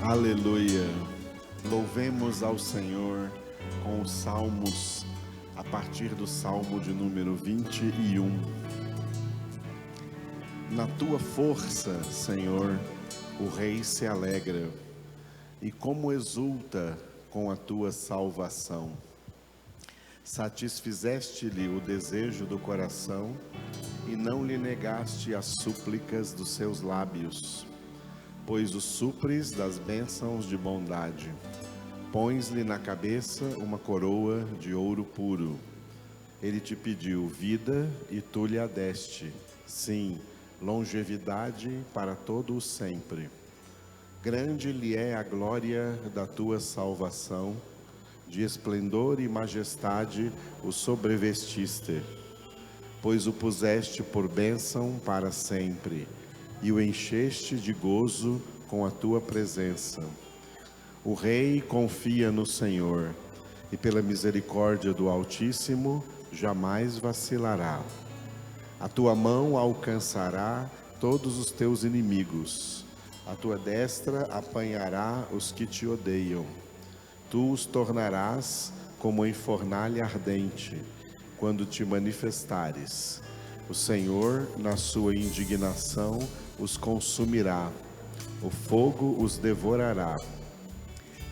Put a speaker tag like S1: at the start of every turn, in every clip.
S1: Aleluia! Louvemos ao Senhor com os salmos, a partir do salmo de número 21. Na tua força, Senhor, o rei se alegra, e como exulta com a tua salvação. Satisfizeste-lhe o desejo do coração, e não lhe negaste as súplicas dos seus lábios. Pois o supres das bênçãos de bondade, pões-lhe na cabeça uma coroa de ouro puro. Ele te pediu vida e tu lhe a deste, sim, longevidade para todo o sempre. Grande lhe é a glória da tua salvação, de esplendor e majestade o sobrevestiste, pois o puseste por bênção para sempre, e o encheste de gozo com a tua presença. O rei confia no Senhor, e pela misericórdia do Altíssimo jamais vacilará. A tua mão alcançará todos os teus inimigos, a tua destra apanhará os que te odeiam. Tu os tornarás como em fornalha ardente, quando te manifestares. O Senhor, na sua indignação, os consumirá, o fogo os devorará.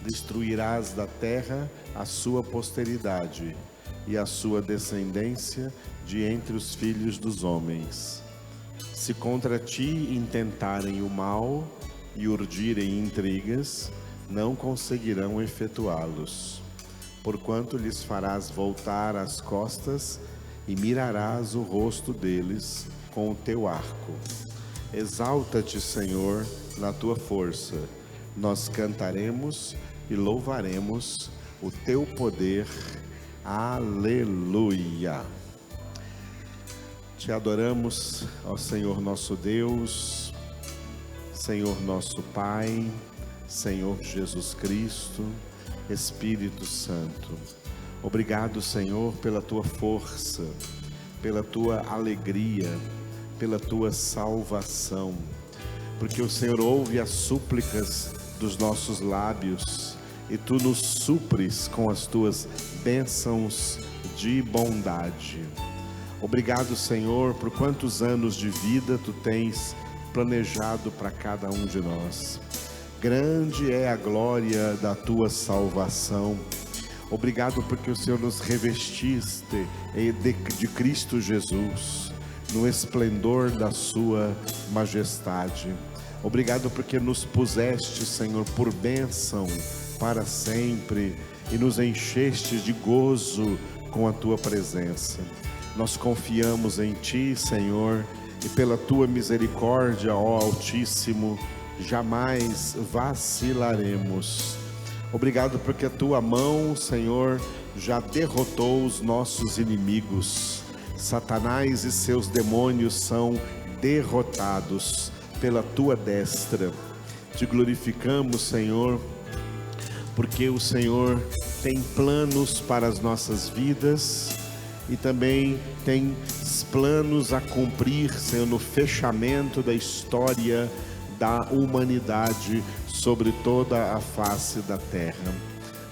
S1: Destruirás da terra a sua posteridade e a sua descendência de entre os filhos dos homens. Se contra ti intentarem o mal e urdirem intrigas, não conseguirão efetuá-los, porquanto lhes farás voltar as costas e mirarás o rosto deles com o teu arco. Exalta-te, Senhor, na tua força. Nós cantaremos e louvaremos o teu poder. Aleluia! Te adoramos, ó Senhor nosso Deus, Senhor nosso Pai, Senhor Jesus Cristo, Espírito Santo. Obrigado, Senhor, pela tua força, pela tua alegria, pela tua salvação, porque o Senhor ouve as súplicas dos nossos lábios e tu nos supres com as tuas bênçãos de bondade. Obrigado, Senhor, por quantos anos de vida tu tens planejado para cada um de nós. Grande é a glória da tua salvação. Obrigado porque o Senhor nos revestiste de Cristo Jesus, no esplendor da sua majestade. Obrigado porque nos puseste, Senhor, por bênção para sempre e nos encheste de gozo com a tua presença. Nós confiamos em ti, Senhor, e pela tua misericórdia, ó Altíssimo, jamais vacilaremos. Obrigado porque a tua mão, Senhor, já derrotou os nossos inimigos. Satanás e seus demônios são derrotados pela tua destra. Te glorificamos, Senhor, porque o Senhor tem planos para as nossas vidas e também tem planos a cumprir, Senhor, no fechamento da história da humanidade sobre toda a face da terra.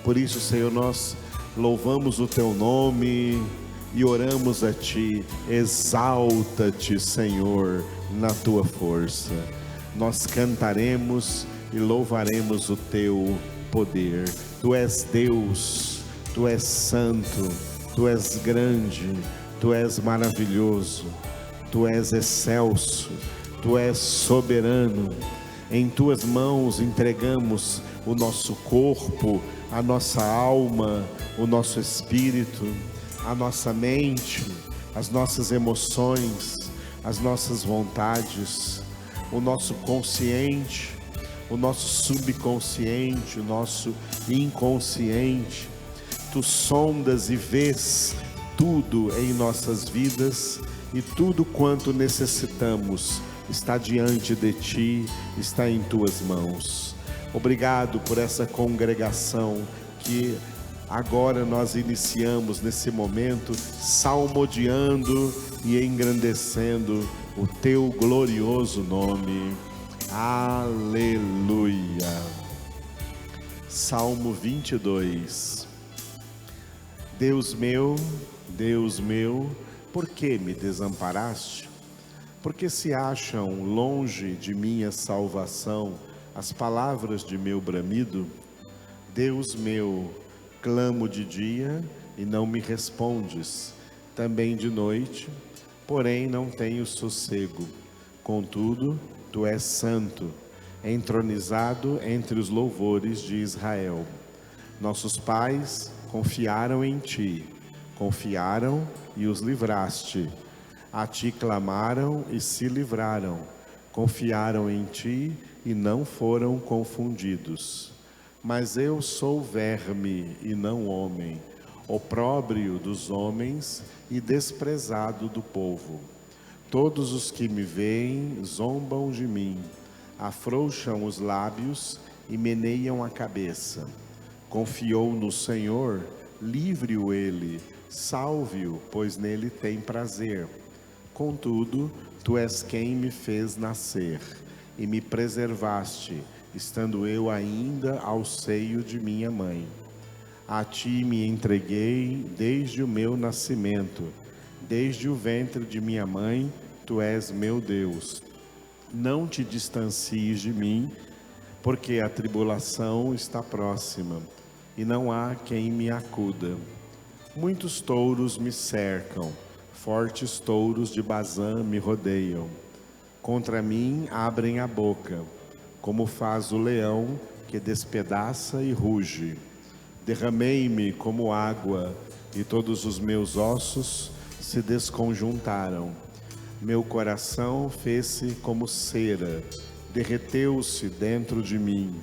S1: Por isso, Senhor, nós louvamos o teu nome e oramos a ti. Exalta-te, Senhor, na tua força. Nós cantaremos e louvaremos o teu poder. Tu és Deus, tu és santo, tu és grande, tu és maravilhoso, tu és excelso, tu és soberano. Em tuas mãos entregamos o nosso corpo, a nossa alma, o nosso espírito, a nossa mente, as nossas emoções, as nossas vontades, o nosso consciente, o nosso subconsciente, o nosso inconsciente. Tu sondas e vês tudo em nossas vidas e tudo quanto necessitamos está diante de ti, está em tuas mãos. Obrigado por essa congregação que agora nós iniciamos nesse momento salmodiando e engrandecendo o teu glorioso nome. Aleluia! Salmo 22. Deus meu, por que me desamparaste? Porque se acham longe de minha salvação as palavras de meu bramido? Deus meu, clamo de dia e não me respondes, também de noite, porém não tenho sossego. Contudo, tu és santo, entronizado entre os louvores de Israel. Nossos pais confiaram em ti, confiaram e os livraste. A ti clamaram e se livraram, confiaram em ti e não foram confundidos. Mas eu sou verme e não homem, opróbrio dos homens e desprezado do povo. Todos os que me veem zombam de mim, afrouxam os lábios e meneiam a cabeça. Confiou no Senhor, livre-o ele, salve-o, pois nele tem prazer. Contudo, tu és quem me fez nascer e me preservaste, estando eu ainda ao seio de minha mãe. A ti me entreguei desde o meu nascimento, desde o ventre de minha mãe, tu és meu Deus. Não te distancies de mim, porque a tribulação está próxima, e não há quem me acuda. Muitos touros me cercam, fortes touros de Bazã me rodeiam. Contra mim abrem a boca, como faz o leão que despedaça e ruge. Derramei-me como água, e todos os meus ossos se desconjuntaram. Meu coração fez-se como cera, derreteu-se dentro de mim.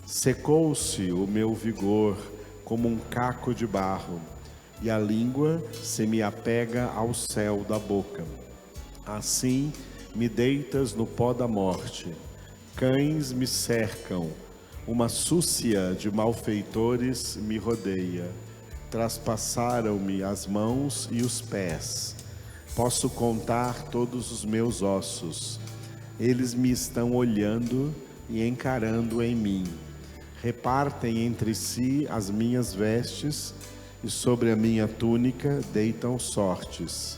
S1: Secou-se o meu vigor como um caco de barro, e a língua se me apega ao céu da boca. Assim me deitas no pó da morte. Cães me cercam, uma súcia de malfeitores me rodeia. Traspassaram-me as mãos e os pés. Posso contar todos os meus ossos. Eles me estão olhando e encarando em mim. Repartem entre si as minhas vestes e sobre a minha túnica deitam sortes.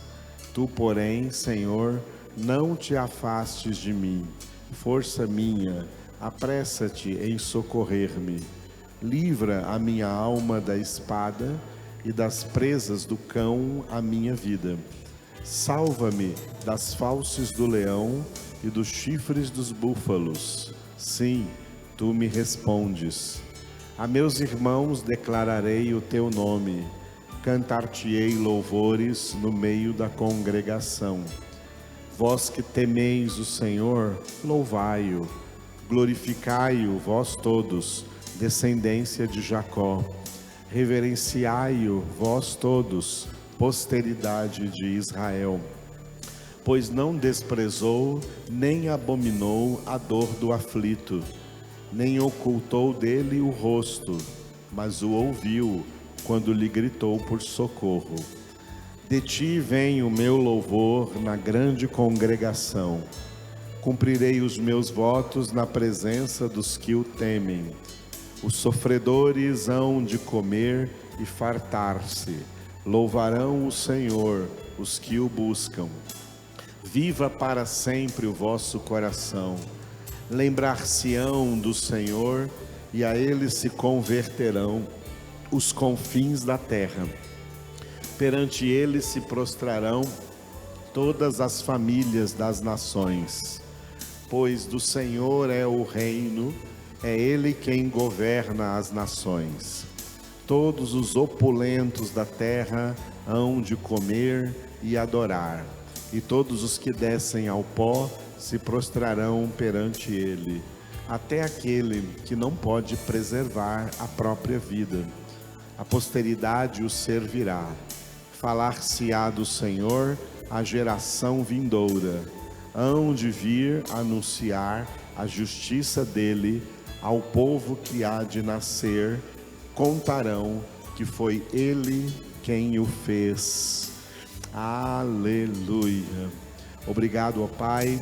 S1: Tu, porém, Senhor, não te afastes de mim. Força minha, apressa-te em socorrer-me. Livra a minha alma da espada e das presas do cão a minha vida. Salva-me das fauces do leão e dos chifres dos búfalos. Sim, tu me respondes. A meus irmãos declararei o teu nome. Cantar-te-ei louvores no meio da congregação. Vós que temeis o Senhor, louvai-o. Glorificai-o, vós todos, descendência de Jacó. Reverenciai-o, vós todos, posteridade de Israel. Pois não desprezou, nem abominou a dor do aflito, nem ocultou dele o rosto, mas o ouviu quando lhe gritou por socorro. De ti vem o meu louvor na grande congregação. Cumprirei os meus votos na presença dos que o temem. Os sofredores hão de comer e fartar-se. Louvarão o Senhor os que o buscam. Viva para sempre o vosso coração. Lembrar-se-ão do Senhor e a ele se converterão os confins da terra. Perante ele se prostrarão todas as famílias das nações. Pois do Senhor é o reino, é ele quem governa as nações. Todos os opulentos da terra hão de comer e adorar, e todos os que descem ao pó se prostrarão perante ele, até aquele que não pode preservar a própria vida. A posteridade o servirá. Falar-se-á do Senhor a geração vindoura. Hão de vir anunciar a justiça dele ao povo que há de nascer. Contarão que foi ele quem o fez. Aleluia. Obrigado, ó Pai,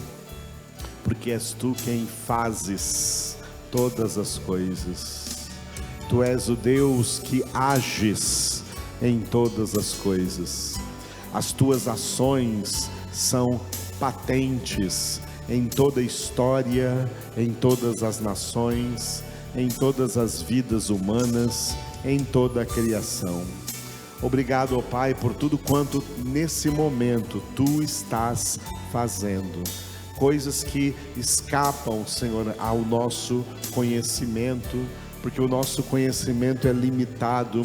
S1: porque és tu quem fazes todas as coisas. Tu és o Deus que ages em todas as coisas. As tuas ações são patentes em toda a história, em todas as nações, em todas as vidas humanas, em toda a criação. Obrigado, ó Pai, por tudo quanto nesse momento Tu estás fazendo. Coisas que escapam, Senhor, ao nosso conhecimento, porque o nosso conhecimento é limitado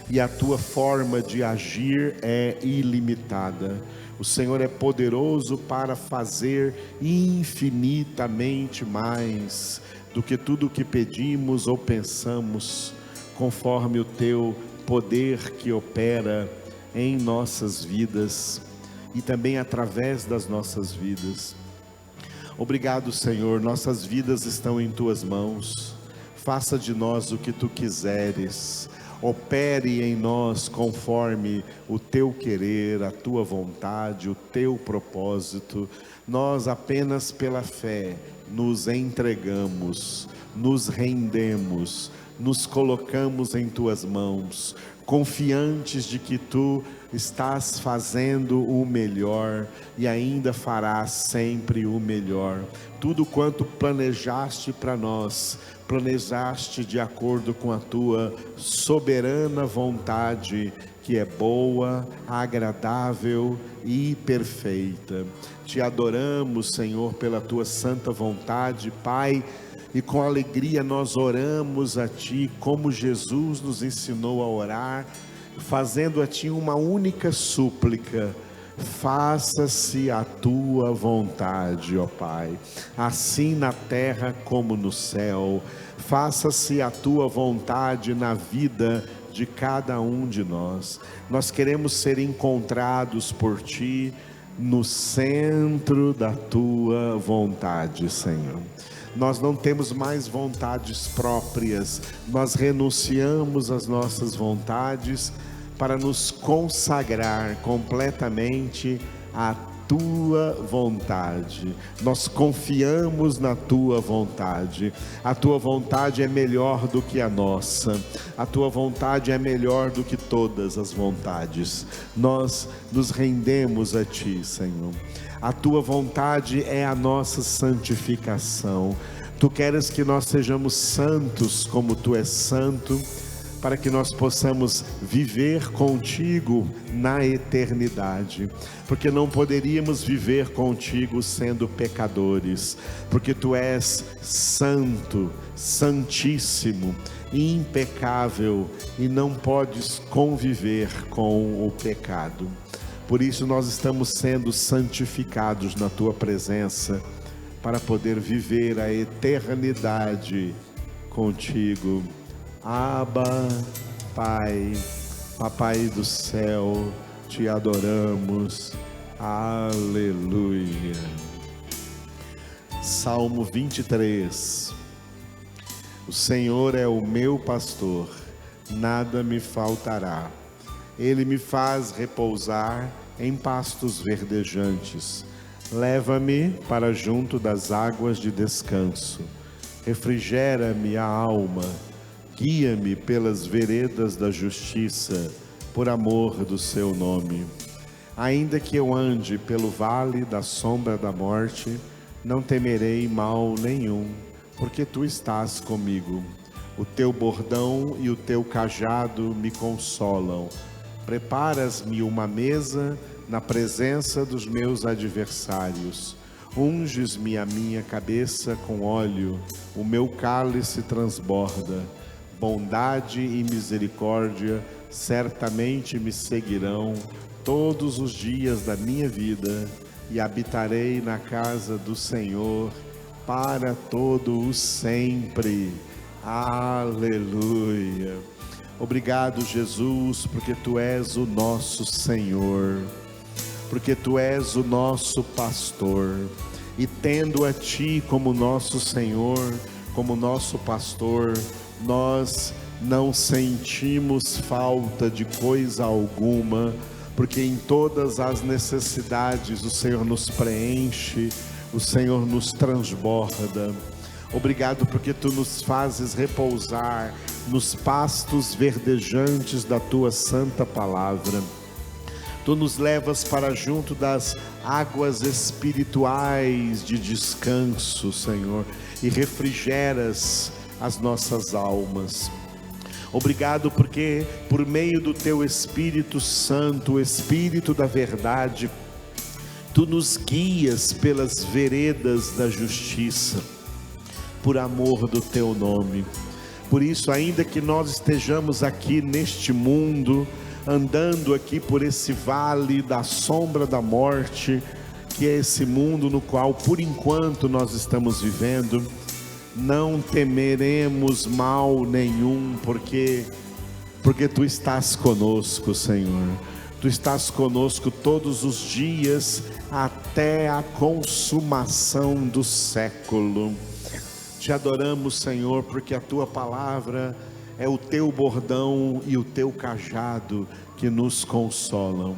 S1: e a Tua forma de agir é ilimitada. O Senhor é poderoso para fazer infinitamente mais do que tudo o que pedimos ou pensamos, conforme o Teu poder que opera em nossas vidas e também através das nossas vidas. Obrigado, Senhor, nossas vidas estão em Tuas mãos. Faça de nós o que Tu quiseres. Opere em nós conforme o Teu querer, a Tua vontade, o Teu propósito. Nós apenas pela fé nos entregamos, nos rendemos, nos colocamos em Tuas mãos, confiantes de que Tu estás fazendo o melhor e ainda farás sempre o melhor. Tudo quanto planejaste para nós, planejaste de acordo com a Tua soberana vontade, que é boa, agradável e perfeita. Te adoramos, Senhor, pela Tua santa vontade, Pai, e com alegria nós oramos a Ti, como Jesus nos ensinou a orar, fazendo a Ti uma única súplica: faça-se a Tua vontade, ó Pai, assim na terra como no céu. Faça-se a Tua vontade na vida de cada um de nós. Nós queremos ser encontrados por Ti no centro da Tua vontade, Senhor. Nós não temos mais vontades próprias, nós renunciamos às nossas vontades para nos consagrar completamente à Tua vontade. Nós confiamos na Tua vontade. A Tua vontade é melhor do que a nossa. A Tua vontade é melhor do que todas as vontades. Nós nos rendemos a Ti, Senhor. A Tua vontade é a nossa santificação. Tu queres que nós sejamos santos como Tu és santo, para que nós possamos viver contigo na eternidade, porque não poderíamos viver contigo sendo pecadores, porque Tu és santo, santíssimo, impecável e não podes conviver com o pecado. Por isso nós estamos sendo santificados na Tua presença, para poder viver a eternidade contigo. Abba, Pai, Papai do céu, Te adoramos. Aleluia. Salmo 23. O Senhor é o meu pastor, nada me faltará. Ele me faz repousar em pastos verdejantes. Leva-me para junto das águas de descanso. Refrigera-me a alma. Guia-me pelas veredas da justiça, por amor do Seu nome. Ainda que eu ande pelo vale da sombra da morte, não temerei mal nenhum, porque Tu estás comigo. O Teu bordão e o Teu cajado me consolam. Preparas-me uma mesa na presença dos meus adversários. Unges-me a minha cabeça com óleo, o meu cálice transborda. Bondade e misericórdia certamente me seguirão todos os dias da minha vida, e habitarei na casa do Senhor para todo o sempre. Aleluia. Obrigado, Jesus, porque Tu és o nosso Senhor, porque Tu és o nosso pastor, e tendo a Ti como nosso Senhor, como nosso pastor, nós não sentimos falta de coisa alguma, porque em todas as necessidades o Senhor nos preenche, o Senhor nos transborda. Obrigado porque Tu nos fazes repousar nos pastos verdejantes da Tua santa palavra. Tu nos levas para junto das águas espirituais de descanso, Senhor, e refrigeras as nossas almas. Obrigado porque por meio do Teu Espírito Santo, o Espírito da verdade, Tu nos guias pelas veredas da justiça, por amor do Teu nome. Por isso, ainda que nós estejamos aqui neste mundo, andando aqui por esse vale da sombra da morte, que é esse mundo no qual por enquanto nós estamos vivendo, não temeremos mal nenhum, porque Tu estás conosco, Senhor. Tu estás conosco todos os dias até a consumação do século. Te adoramos, Senhor, porque a Tua palavra é o Teu bordão e o Teu cajado que nos consolam.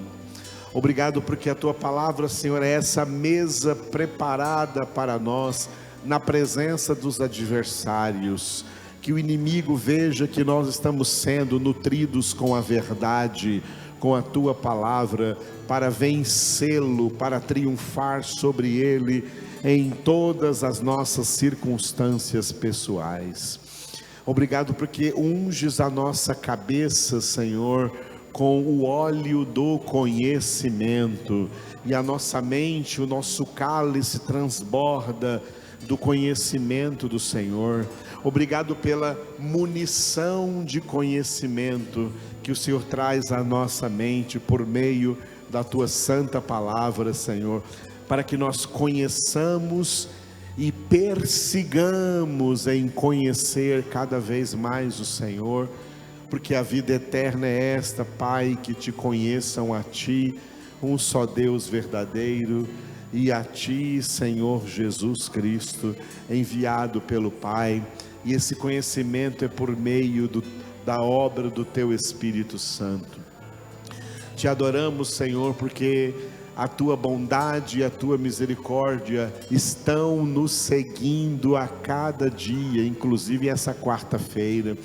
S1: Obrigado porque a Tua palavra, Senhor, é essa mesa preparada para nós na presença dos adversários. Que o inimigo veja que nós estamos sendo nutridos com a verdade, com a Tua palavra, para vencê-lo, para triunfar sobre ele em todas as nossas circunstâncias pessoais. Obrigado porque unges a nossa cabeça, Senhor, com o óleo do conhecimento, e a nossa mente, o nosso cálice transborda do conhecimento do Senhor. Obrigado pela munição de conhecimento que o Senhor traz à nossa mente por meio da Tua santa palavra, Senhor, para que nós conheçamos e persigamos em conhecer cada vez mais o Senhor, porque a vida eterna é esta, Pai, que Te conheçam a Ti, um só Deus verdadeiro, e a Ti, Senhor Jesus Cristo, enviado pelo Pai, e esse conhecimento é por meio da obra do Teu Espírito Santo. Te adoramos, Senhor, porque a Tua bondade e a Tua misericórdia estão nos seguindo a cada dia, inclusive essa quarta-feira.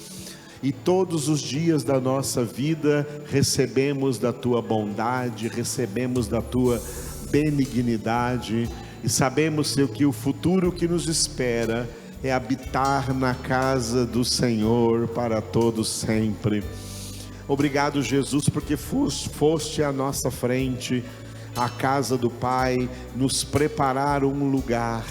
S1: E todos os dias da nossa vida recebemos da Tua bondade, recebemos da Tua benignidade, e sabemos, Senhor, que o futuro que nos espera é habitar na casa do Senhor para todos sempre. Obrigado, Jesus, porque foste à nossa frente, à casa do Pai, nos preparar um lugar,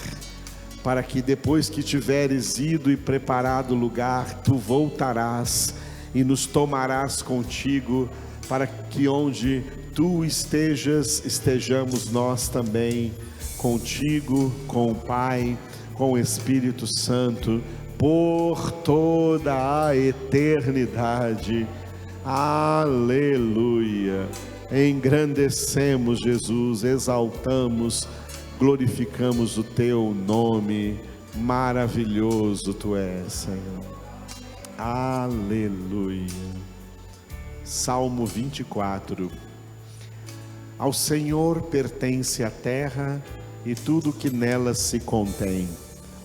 S1: para que depois que tiveres ido e preparado o lugar, Tu voltarás e nos tomarás contigo, para que onde Tu estejamos nós também, contigo, com o Pai, com o Espírito Santo, por toda a eternidade. Aleluia! Engrandecemos, Jesus, exaltamos, glorificamos o Teu nome, maravilhoso Tu és, Senhor. Aleluia. Salmo 24. Ao Senhor pertence a terra e tudo que nela se contém,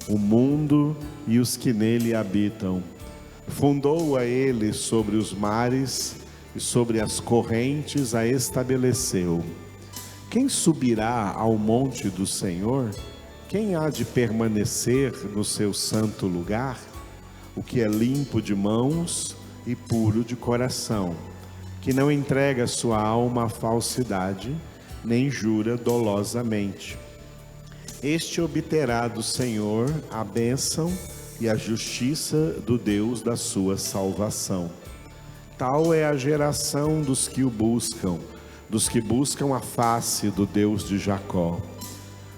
S1: o mundo e os que nele habitam. Fundou a Ele sobre os mares e sobre as correntes a estabeleceu. Quem subirá ao monte do Senhor? Quem há de permanecer no seu santo lugar? O que é limpo de mãos e puro de coração, que não entrega sua alma à falsidade, nem jura dolosamente. Este obterá do Senhor a bênção e a justiça do Deus da sua salvação. Tal é a geração dos que o buscam, dos que buscam a face do Deus de Jacó.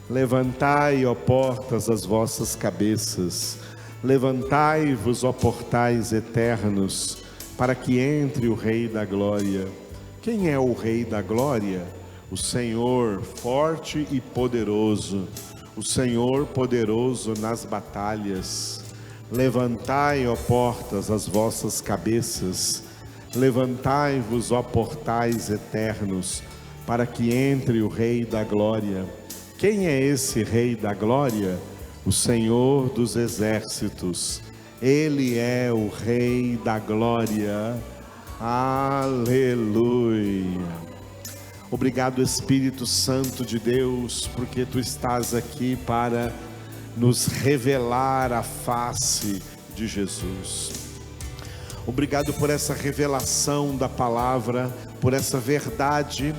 S1: Levantai, ó portas, as vossas cabeças, levantai-vos, ó portais eternos, para que entre o Rei da Glória. Quem é o Rei da Glória? O Senhor forte e poderoso, o Senhor poderoso nas batalhas. Levantai, ó portas, as vossas cabeças, levantai-vos, ó portais eternos, para que entre o Rei da Glória. Quem é esse Rei da Glória? o Senhor dos exércitos, Ele é o Rei da glória. Aleluia. Obrigado, Espírito Santo de Deus, porque Tu estás aqui para nos revelar a face de Jesus. Obrigado por essa revelação da palavra, por essa verdade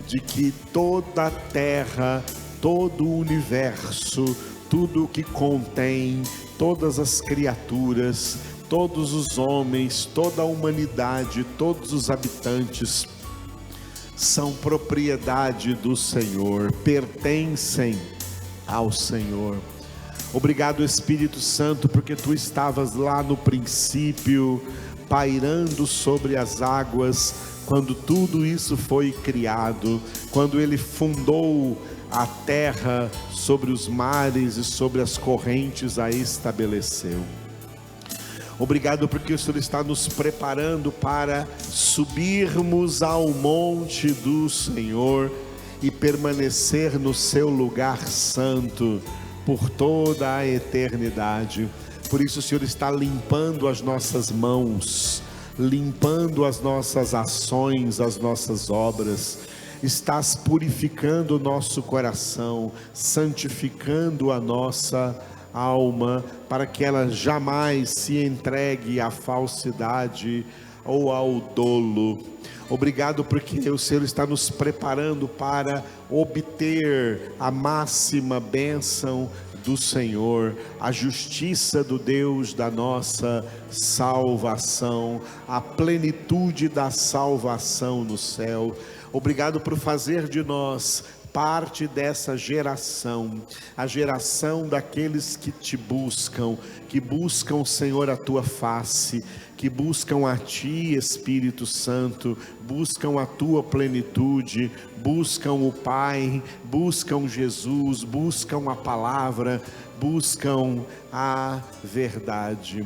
S1: de que toda a terra, todo o universo, tudo o que contém, todas as criaturas, todos os homens, toda a humanidade, todos os habitantes são propriedade do Senhor, pertencem ao Senhor. Obrigado, Espírito Santo, porque Tu estavas lá no princípio, pairando sobre as águas, quando tudo isso foi criado, quando Ele fundou a terra, sobre os mares e sobre as correntes a estabeleceu. Obrigado porque o Senhor está nos preparando para subirmos ao monte do Senhor e permanecer no seu lugar santo por toda a eternidade. Por isso o Senhor está limpando as nossas mãos, limpando as nossas ações, as nossas obras. Estás purificando o nosso coração, santificando a nossa alma, para que ela jamais se entregue à falsidade ou ao dolo. Obrigado porque o Senhor está nos preparando para obter a máxima bênção do Senhor, a justiça do Deus da nossa salvação, a plenitude da salvação no céu. Obrigado por fazer de nós parte dessa geração, a geração daqueles que Te buscam, que buscam, Senhor, a Tua face, que buscam a Ti, Espírito Santo, buscam a Tua plenitude, buscam o Pai, buscam Jesus, buscam a palavra, buscam a verdade.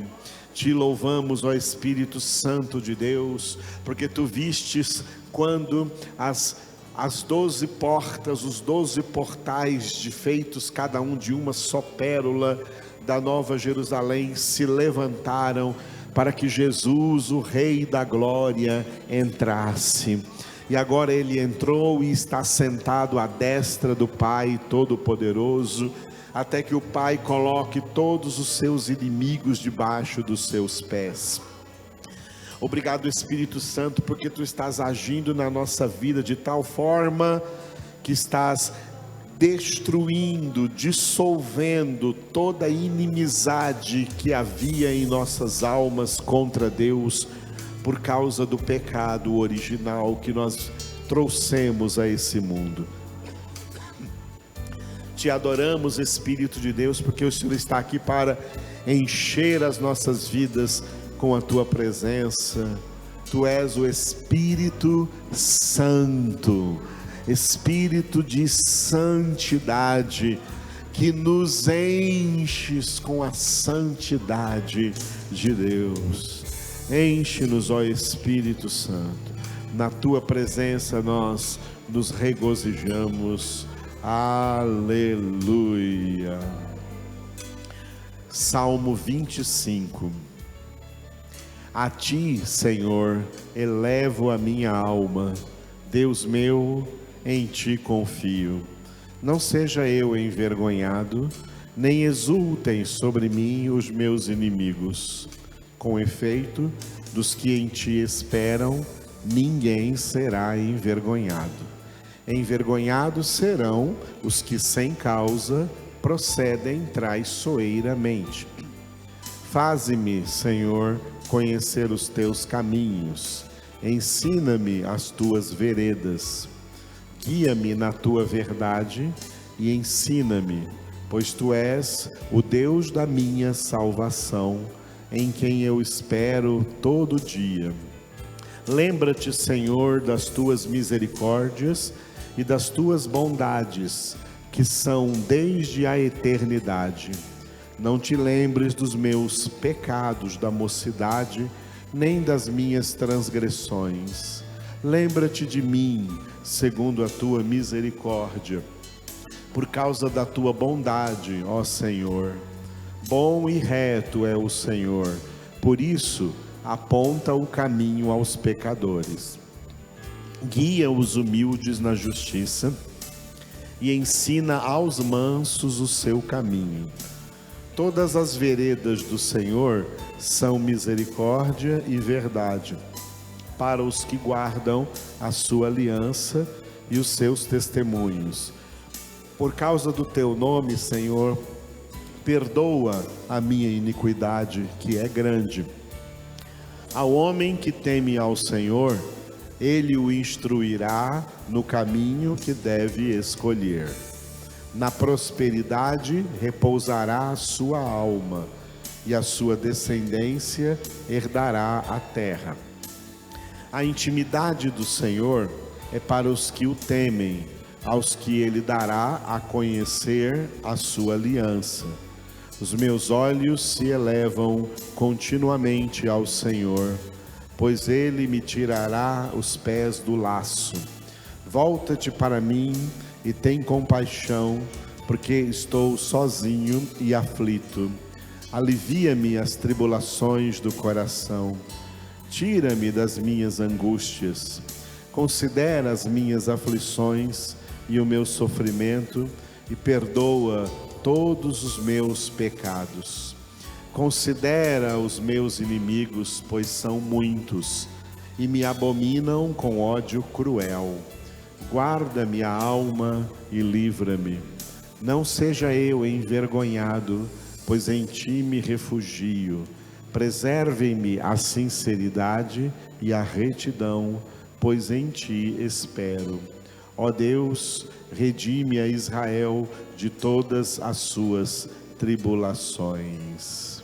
S1: Te louvamos, ó Espírito Santo de Deus, porque Tu vistes quando as 12 portas, os 12 portais, feitos cada um de uma só pérola da Nova Jerusalém, se levantaram para que Jesus, o Rei da Glória, entrasse. E agora Ele entrou e está sentado à destra do Pai Todo-Poderoso, até que o Pai coloque todos os seus inimigos debaixo dos seus pés. Obrigado, Espírito Santo, porque Tu estás agindo na nossa vida de tal forma que estás destruindo, dissolvendo toda a inimizade que havia em nossas almas contra Deus, por causa do pecado original que nós trouxemos a esse mundo. Te adoramos, Espírito de Deus, porque o Senhor está aqui para encher as nossas vidas com a Tua presença. Tu és o Espírito Santo, Espírito de santidade, que nos enches com a santidade de Deus. Enche-nos, ó Espírito Santo, na Tua presença nós nos regozijamos. Aleluia. Salmo 25. A Ti, Senhor, elevo a minha alma, Deus meu, em Ti confio. Não seja eu envergonhado, nem exultem sobre mim os meus inimigos. Com efeito, dos que em Ti esperam, ninguém será envergonhado. Envergonhados serão os que sem causa procedem traiçoeiramente. Faze-me, Senhor, conhecer os Teus caminhos, ensina-me as Tuas veredas, guia-me na Tua verdade e ensina-me, pois Tu és o Deus da minha salvação, em quem eu espero todo dia. Lembra-te, Senhor, das Tuas misericórdias e das Tuas bondades, que são desde a eternidade. Não Te lembres dos meus pecados da mocidade, nem das minhas transgressões. Lembra-te de mim, segundo a Tua misericórdia, por causa da tua bondade, ó Senhor. Bom e reto é o Senhor, por isso aponta o caminho aos pecadores. Guia os humildes na justiça e ensina aos mansos o seu caminho. Todas as veredas do Senhor são misericórdia e verdade para os que guardam a sua aliança e os seus testemunhos. Por causa do teu nome, Senhor, perdoa a minha iniquidade, que é grande. Ao homem que teme ao Senhor, ele o instruirá no caminho que deve escolher. Na prosperidade repousará a sua alma, e a sua descendência herdará a terra. A intimidade do Senhor é para os que o temem, aos que ele dará a conhecer a sua aliança. Os meus olhos se elevam continuamente ao Senhor, pois ele me tirará os pés do laço. Volta-te para mim e tem compaixão, porque estou sozinho e aflito. Alivia-me as tribulações do coração. Tira-me das minhas angústias. Considera as minhas aflições e o meu sofrimento e perdoa todos os meus pecados. Considera os meus inimigos, pois são muitos, e me abominam com ódio cruel. Guarda minha alma e livra-me. Não seja eu envergonhado, pois em ti me refugio. Preserve-me a sinceridade e a retidão, pois em ti espero. Ó Deus, redime a Israel de todas as suas tribulações.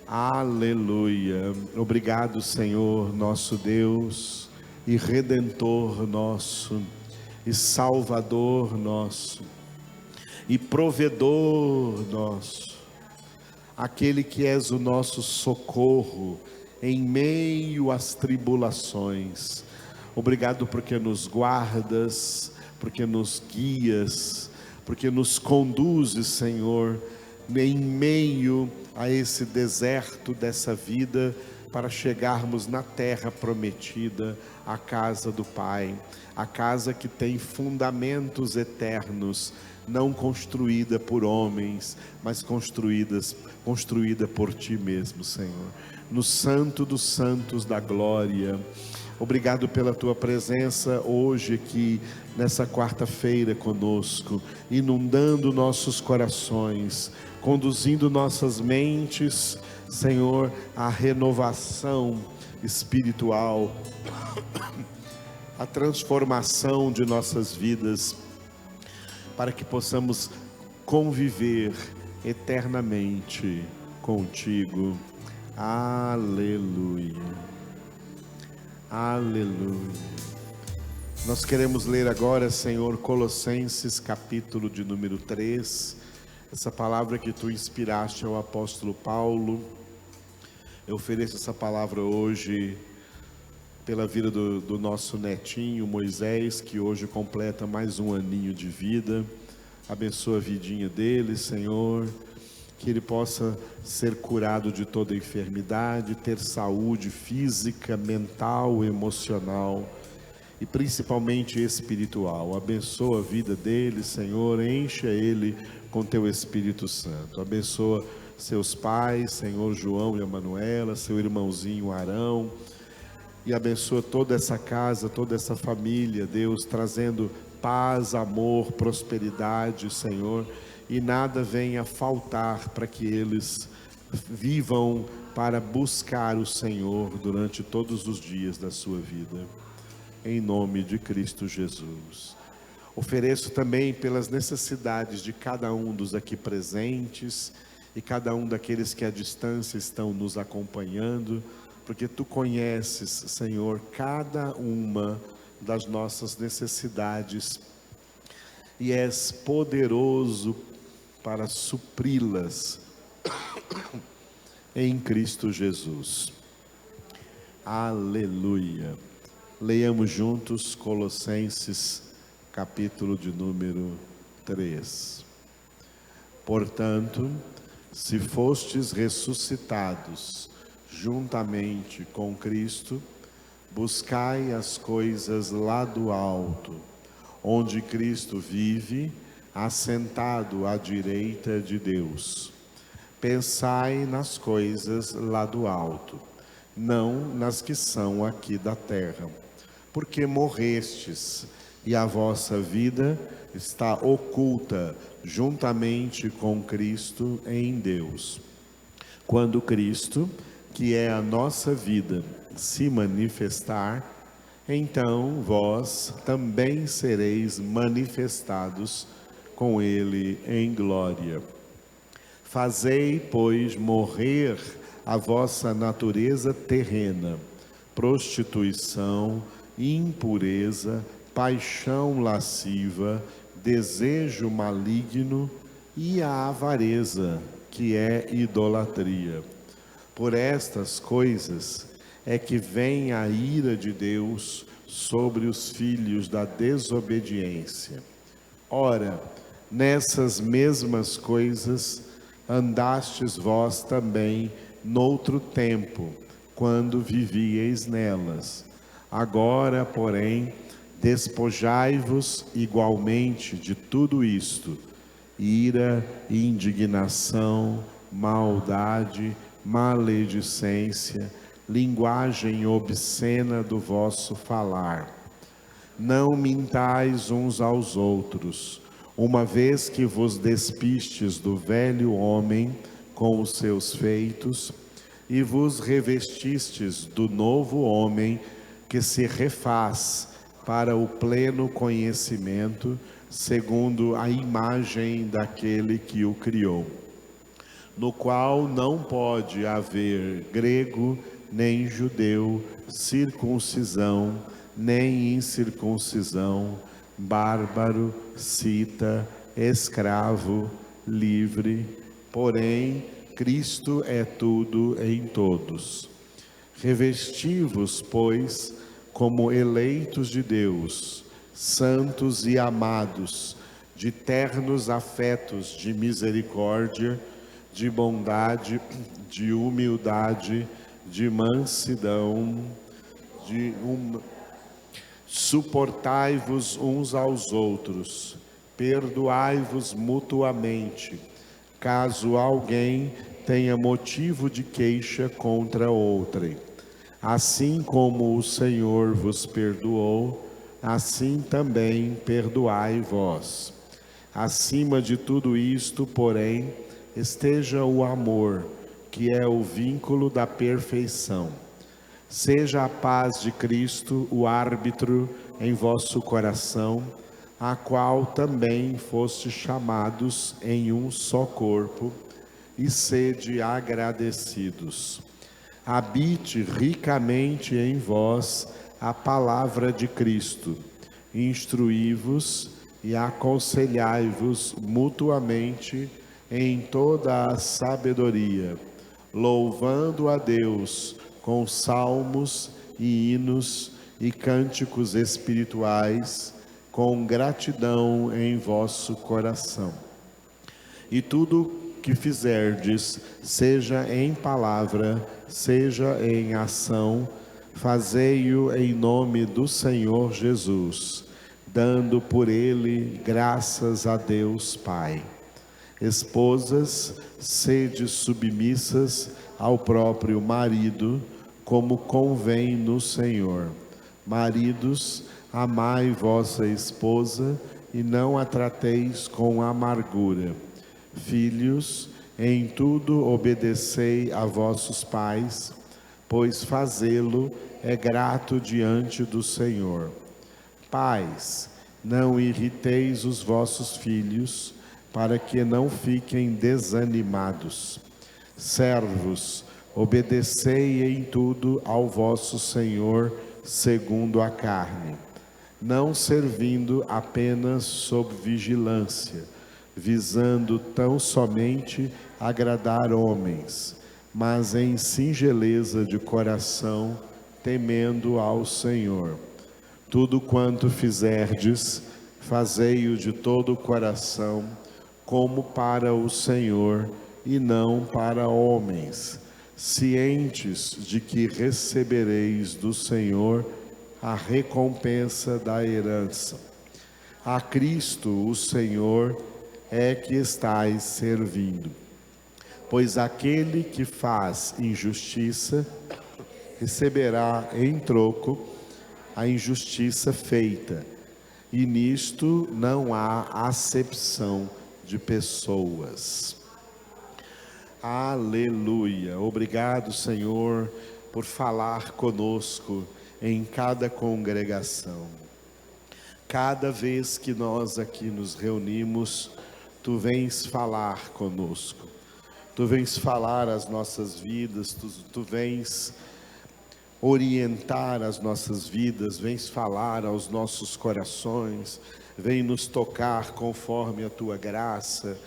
S1: Aleluia. Obrigado, Senhor, nosso Deus e Redentor nosso, e Salvador nosso, e Provedor nosso, aquele que és o nosso socorro em meio às tribulações. Obrigado porque nos guardas, porque nos guias, porque nos conduzes, Senhor, em meio a esse deserto dessa vida, para chegarmos na terra prometida, a casa do Pai, a casa que tem fundamentos eternos, não construída por homens, mas construída por Ti mesmo, Senhor, no Santo dos Santos da glória. Obrigado pela Tua presença hoje aqui, nessa quarta-feira conosco, inundando nossos corações, conduzindo nossas mentes, Senhor, à renovação espiritual, a transformação de nossas vidas, para que possamos conviver eternamente contigo. Aleluia. Aleluia. Nós queremos ler agora, Senhor, Colossenses capítulo de número 3, essa palavra que Tu inspiraste ao apóstolo Paulo. Eu ofereço essa palavra hoje pela vida do nosso netinho Moisés, que hoje completa mais um aninho de vida. Abençoa a vidinha dele, Senhor, que ele possa ser curado de toda enfermidade, ter saúde física, mental, emocional e principalmente espiritual. Abençoa a vida dele, Senhor, encha ele com Teu Espírito Santo. Abençoa seus pais, Senhor, João e a Manuela, seu irmãozinho Arão, e abençoa toda essa casa, toda essa família, Deus, trazendo paz, amor, prosperidade, Senhor, e nada venha faltar para que eles vivam para buscar o Senhor durante todos os dias da sua vida, em nome de Cristo Jesus. Ofereço também pelas necessidades de cada um dos aqui presentes e cada um daqueles que à distância estão nos acompanhando, porque Tu conheces, Senhor, cada uma das nossas necessidades e és poderoso para supri-las em Cristo Jesus. Aleluia. Leiamos juntos Colossenses capítulo de número 3. Portanto, se fostes ressuscitados juntamente com Cristo, buscai as coisas lá do alto, onde Cristo vive, assentado à direita de Deus. Pensai nas coisas lá do alto, não nas que são aqui da terra, porque morrestes, e a vossa vida está oculta juntamente com Cristo em Deus. Quando Cristo, que é a nossa vida, se manifestar, então vós também sereis manifestados com Ele em glória. Fazei, pois, morrer a vossa natureza terrena, prostituição, impureza, paixão lasciva, desejo maligno e a avareza, que é idolatria. Por estas coisas é que vem a ira de Deus sobre os filhos da desobediência. Ora, nessas mesmas coisas andastes vós também noutro tempo, quando vivieis nelas. Agora, porém, despojai-vos igualmente de tudo isto: ira, indignação, maldade, maledicência, linguagem obscena do vosso falar. Não mintais uns aos outros, uma vez que vos despistes do velho homem com os seus feitos, e vos revestistes do novo homem, que se refaz para o pleno conhecimento, segundo a imagem daquele que o criou, no qual não pode haver grego nem judeu, circuncisão nem incircuncisão, bárbaro, cita, escravo, livre, porém Cristo é tudo em todos. Revesti-vos, pois, como eleitos de Deus, santos e amados, de ternos afetos de misericórdia, de bondade, de humildade, de mansidão, suportai-vos uns aos outros, perdoai-vos mutuamente, caso alguém tenha motivo de queixa contra outrem. Assim como o Senhor vos perdoou, assim também perdoai vós. Acima de tudo isto, porém, esteja o amor, que é o vínculo da perfeição. Seja a paz de Cristo o árbitro em vosso coração, a qual também fostes chamados em um só corpo, e sede agradecidos. Habite ricamente em vós a palavra de Cristo. Instruí-vos e aconselhai-vos mutuamente em toda a sabedoria, louvando a Deus com salmos e hinos e cânticos espirituais, com gratidão em vosso coração. E tudo que fizerdes, seja em palavra, seja em ação, fazei-o em nome do Senhor Jesus, dando por ele graças a Deus Pai. Esposas, sede submissas ao próprio marido, como convém no Senhor. Maridos, amai vossa esposa e não a trateis com amargura. Filhos, em tudo obedecei a vossos pais, pois fazê-lo é grato diante do Senhor. Pais, não irriteis os vossos filhos, para que não fiquem desanimados. Servos, obedecei em tudo ao vosso Senhor segundo a carne, não servindo apenas sob vigilância, visando tão somente agradar homens, mas em singeleza de coração, temendo ao Senhor. Tudo quanto fizerdes, fazei-o de todo o coração, como para o Senhor e não para homens, cientes de que recebereis do Senhor a recompensa da herança. A Cristo, o Senhor, é que estais servindo. Pois aquele que faz injustiça receberá em troco a injustiça feita, e nisto não há acepção de pessoas. Aleluia! Obrigado, Senhor, por falar conosco em cada congregação. Cada vez que nós aqui nos reunimos, Tu vens falar conosco. Tu vens falar as nossas vidas, Tu vens orientar as nossas vidas, vens falar aos nossos corações, vem nos tocar conforme a Tua graça,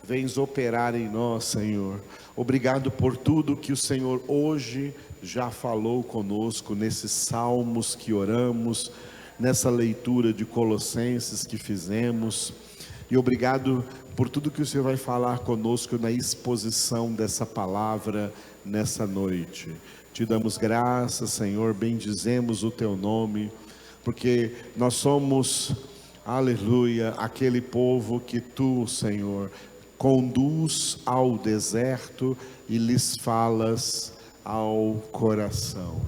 S1: vens operar em nós, Senhor. Obrigado por tudo que o Senhor hoje já falou conosco, nesses salmos que oramos, nessa leitura de Colossenses que fizemos, e obrigado por tudo que o Senhor vai falar conosco na exposição dessa palavra nessa noite. Te damos graças, Senhor, bendizemos o Teu nome, porque nós somos, aleluia, aquele povo que Tu, Senhor, conduz ao deserto e lhes falas ao coração.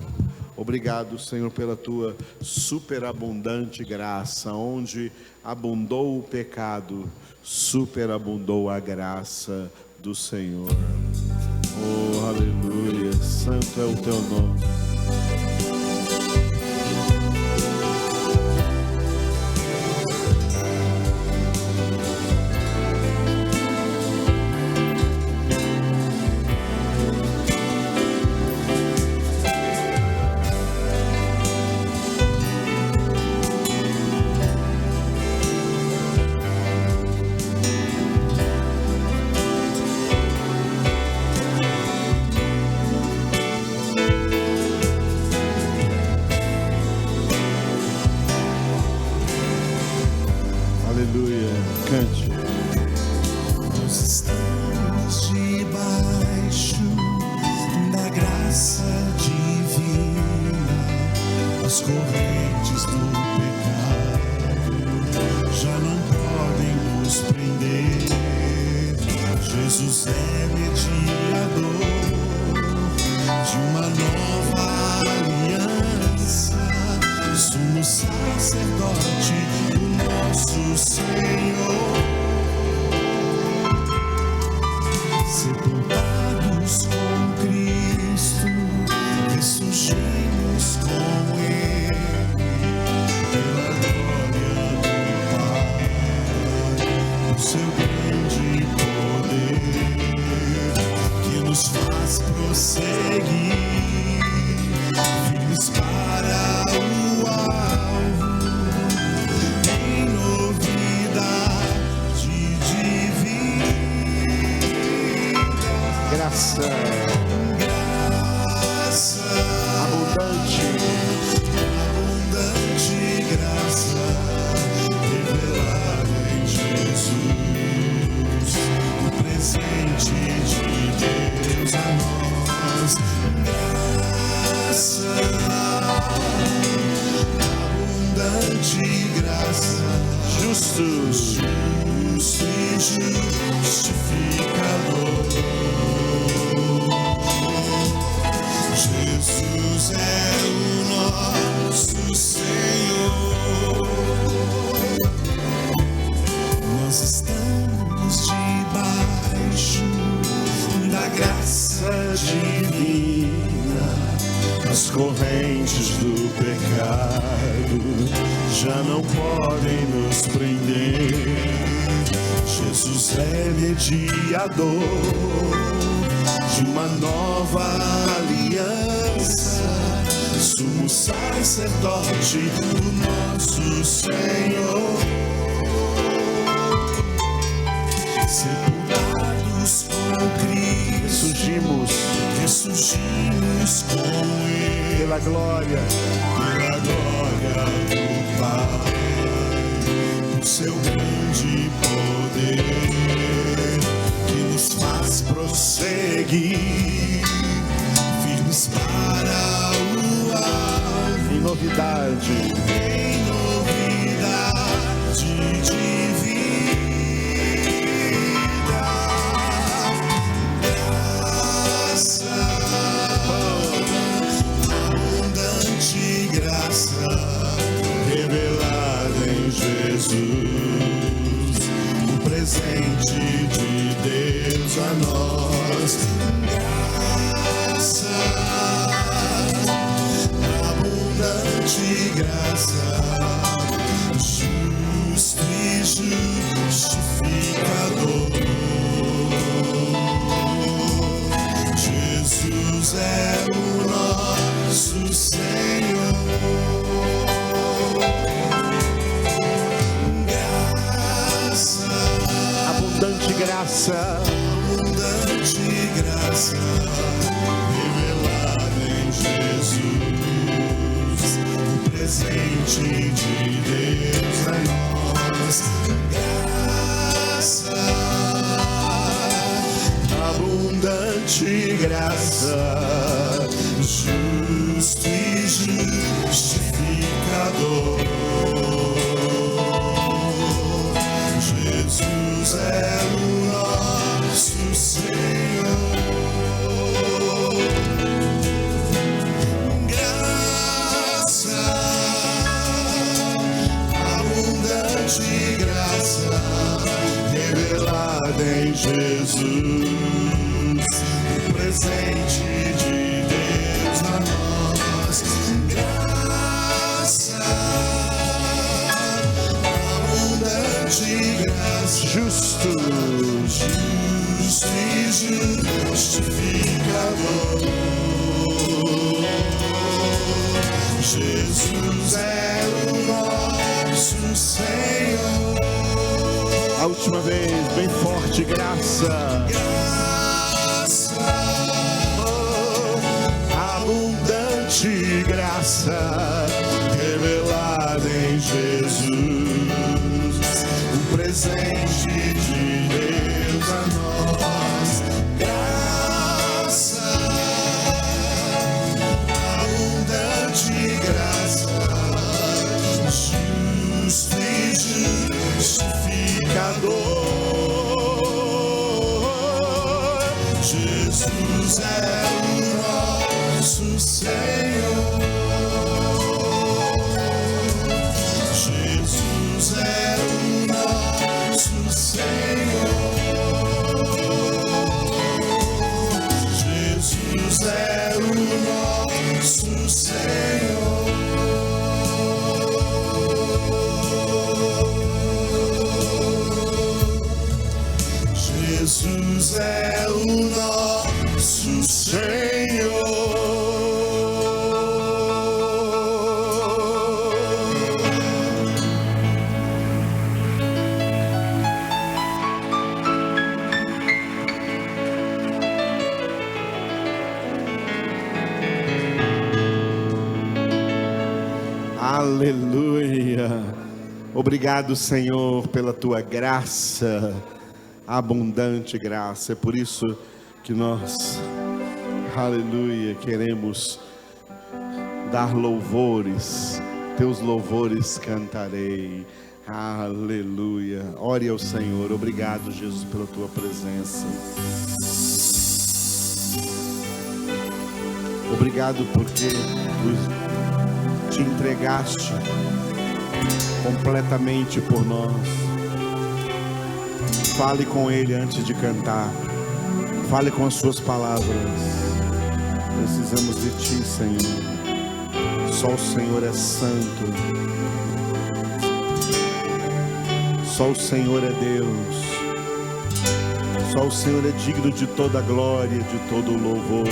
S1: Obrigado, Senhor, pela Tua superabundante graça, onde abundou o pecado, superabundou a graça do Senhor. Oh, aleluia, santo é o Teu nome.
S2: As correntes do pecado já não podem nos prender. Jesus é mediador de uma nova aliança, sumo sacerdote do nosso Senhor. Sepultados com Cristo, ressurgimos com Ele,
S1: pela glória
S2: do Pai. seu grande poder que nos faz prosseguir, firmes para o alvo,
S1: em novidade
S2: de vida, graça, abundante graça revelada em Jesus, o presente de Deus a nós. Graça, abundante graça, justo e justificador. Jesus é o nosso Senhor. Graça,
S1: abundante graça,
S2: abundante graça revelada em Jesus, o presente de Deus a nós. Graça, abundante graça, justo e justificador. Jesus é o nosso Senhor. Graça, abundante graça revelada em Jesus, o presente de Deus a nós. Graça, abundante graça, justo e justificador. Jesus é o nosso Senhor.
S1: a última vez, bem forte, graça.
S2: Graça, abundante graça revelada em Jesus, o presente de Deus a nós. Graça, abundante graça, justo e justificador. Jesus é o nosso Senhor. Jesus é o nosso Senhor. Jesus é o nosso Senhor. Jesus é o nosso Senhor.
S1: Aleluia. Obrigado, Senhor, pela tua graça, abundante graça. É por isso que nós, aleluia, queremos dar louvores. Teus louvores cantarei. Aleluia. Ore ao Senhor. Obrigado, Jesus, pela tua presença. Obrigado porque te entregaste completamente por nós. Fale com Ele antes de cantar. Fale com as suas palavras. Precisamos de Ti, Senhor. Só o Senhor é santo. Só o Senhor é Deus. Só o Senhor é digno de toda a glória, de todo o louvor.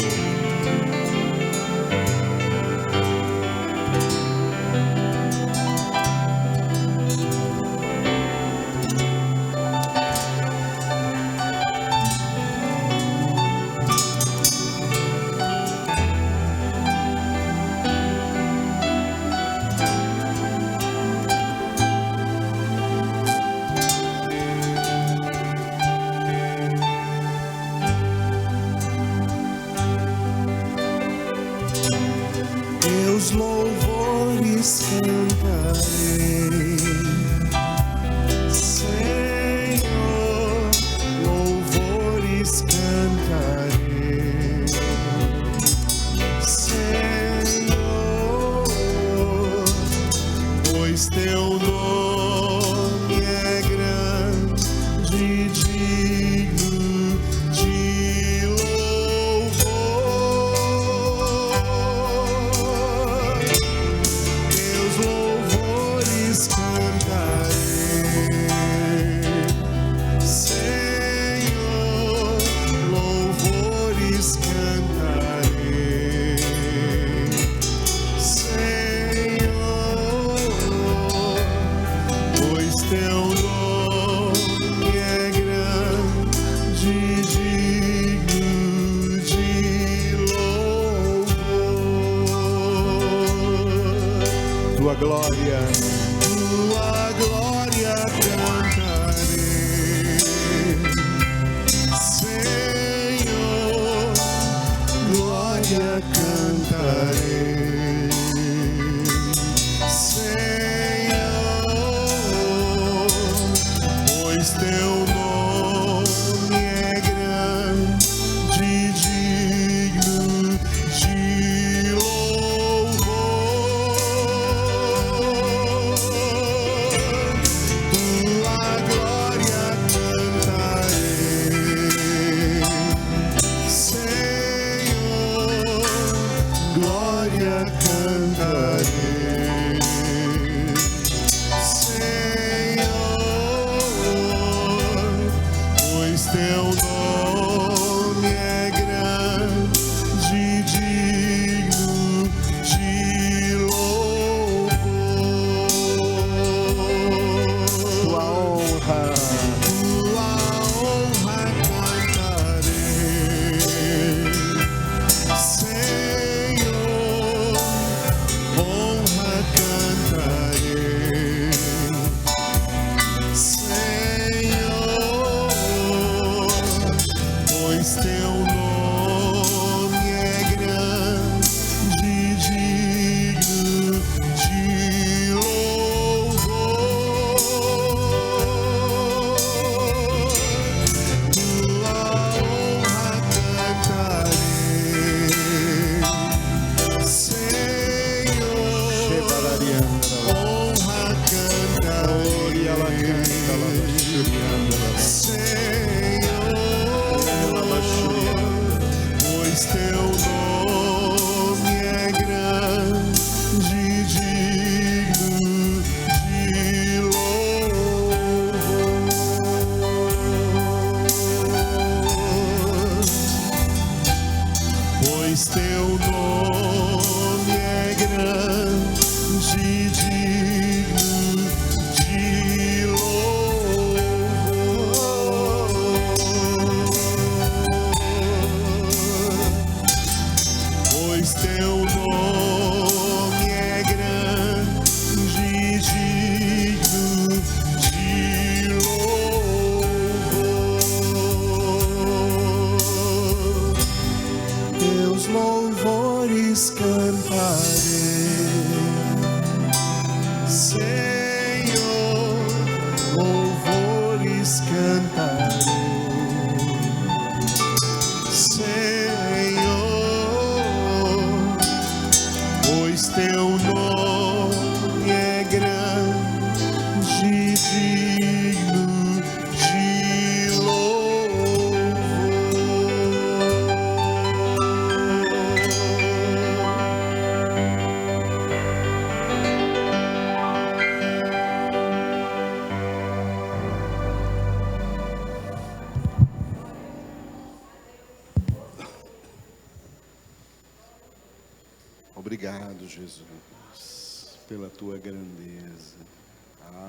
S1: Obrigado, Jesus, pela tua grandeza.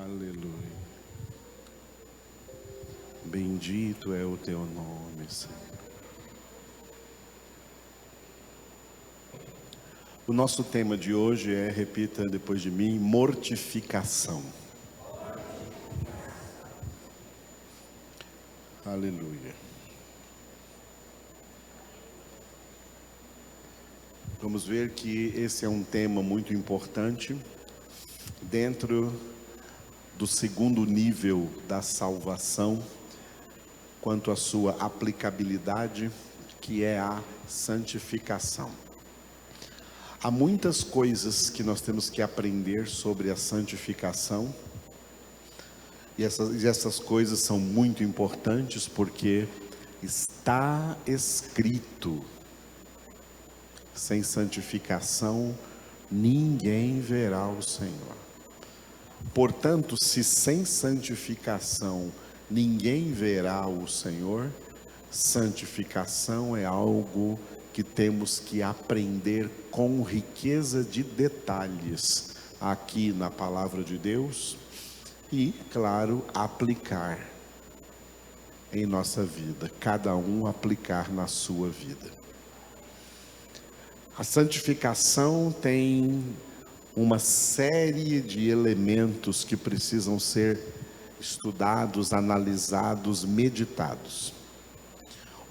S1: Aleluia. Bendito é o teu nome, Senhor. O nosso tema de hoje é, repita depois de mim, mortificação. Aleluia. Vamos ver que esse é um tema muito importante dentro do segundo nível da salvação, quanto à sua aplicabilidade, que é a santificação. Há muitas coisas que nós temos que aprender sobre a santificação, e essas coisas são muito importantes porque está escrito: sem santificação ninguém verá o Senhor. Portanto, se sem santificação ninguém verá o Senhor, santificação é algo que temos que aprender com riqueza de detalhes aqui na palavra de Deus e, claro, aplicar em nossa vida, cada um aplicar na sua vida. A santificação tem uma série de elementos que precisam ser estudados, analisados, meditados.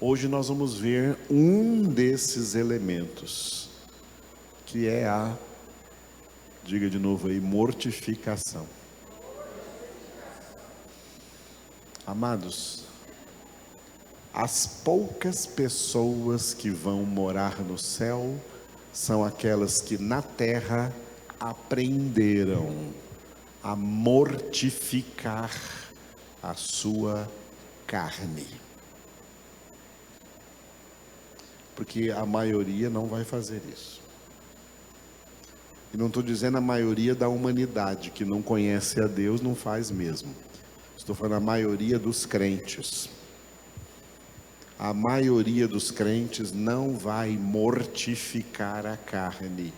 S1: Hoje nós vamos ver um desses elementos, que é a, diga de novo aí, mortificação. Amados, as poucas pessoas que vão morar no céu são aquelas que na terra aprenderam a mortificar a sua carne. Porque a maioria não vai fazer isso. E não estou dizendo a maioria da humanidade que não conhece a Deus, não faz mesmo. Estou falando a maioria dos crentes. A maioria dos crentes não vai mortificar a carne.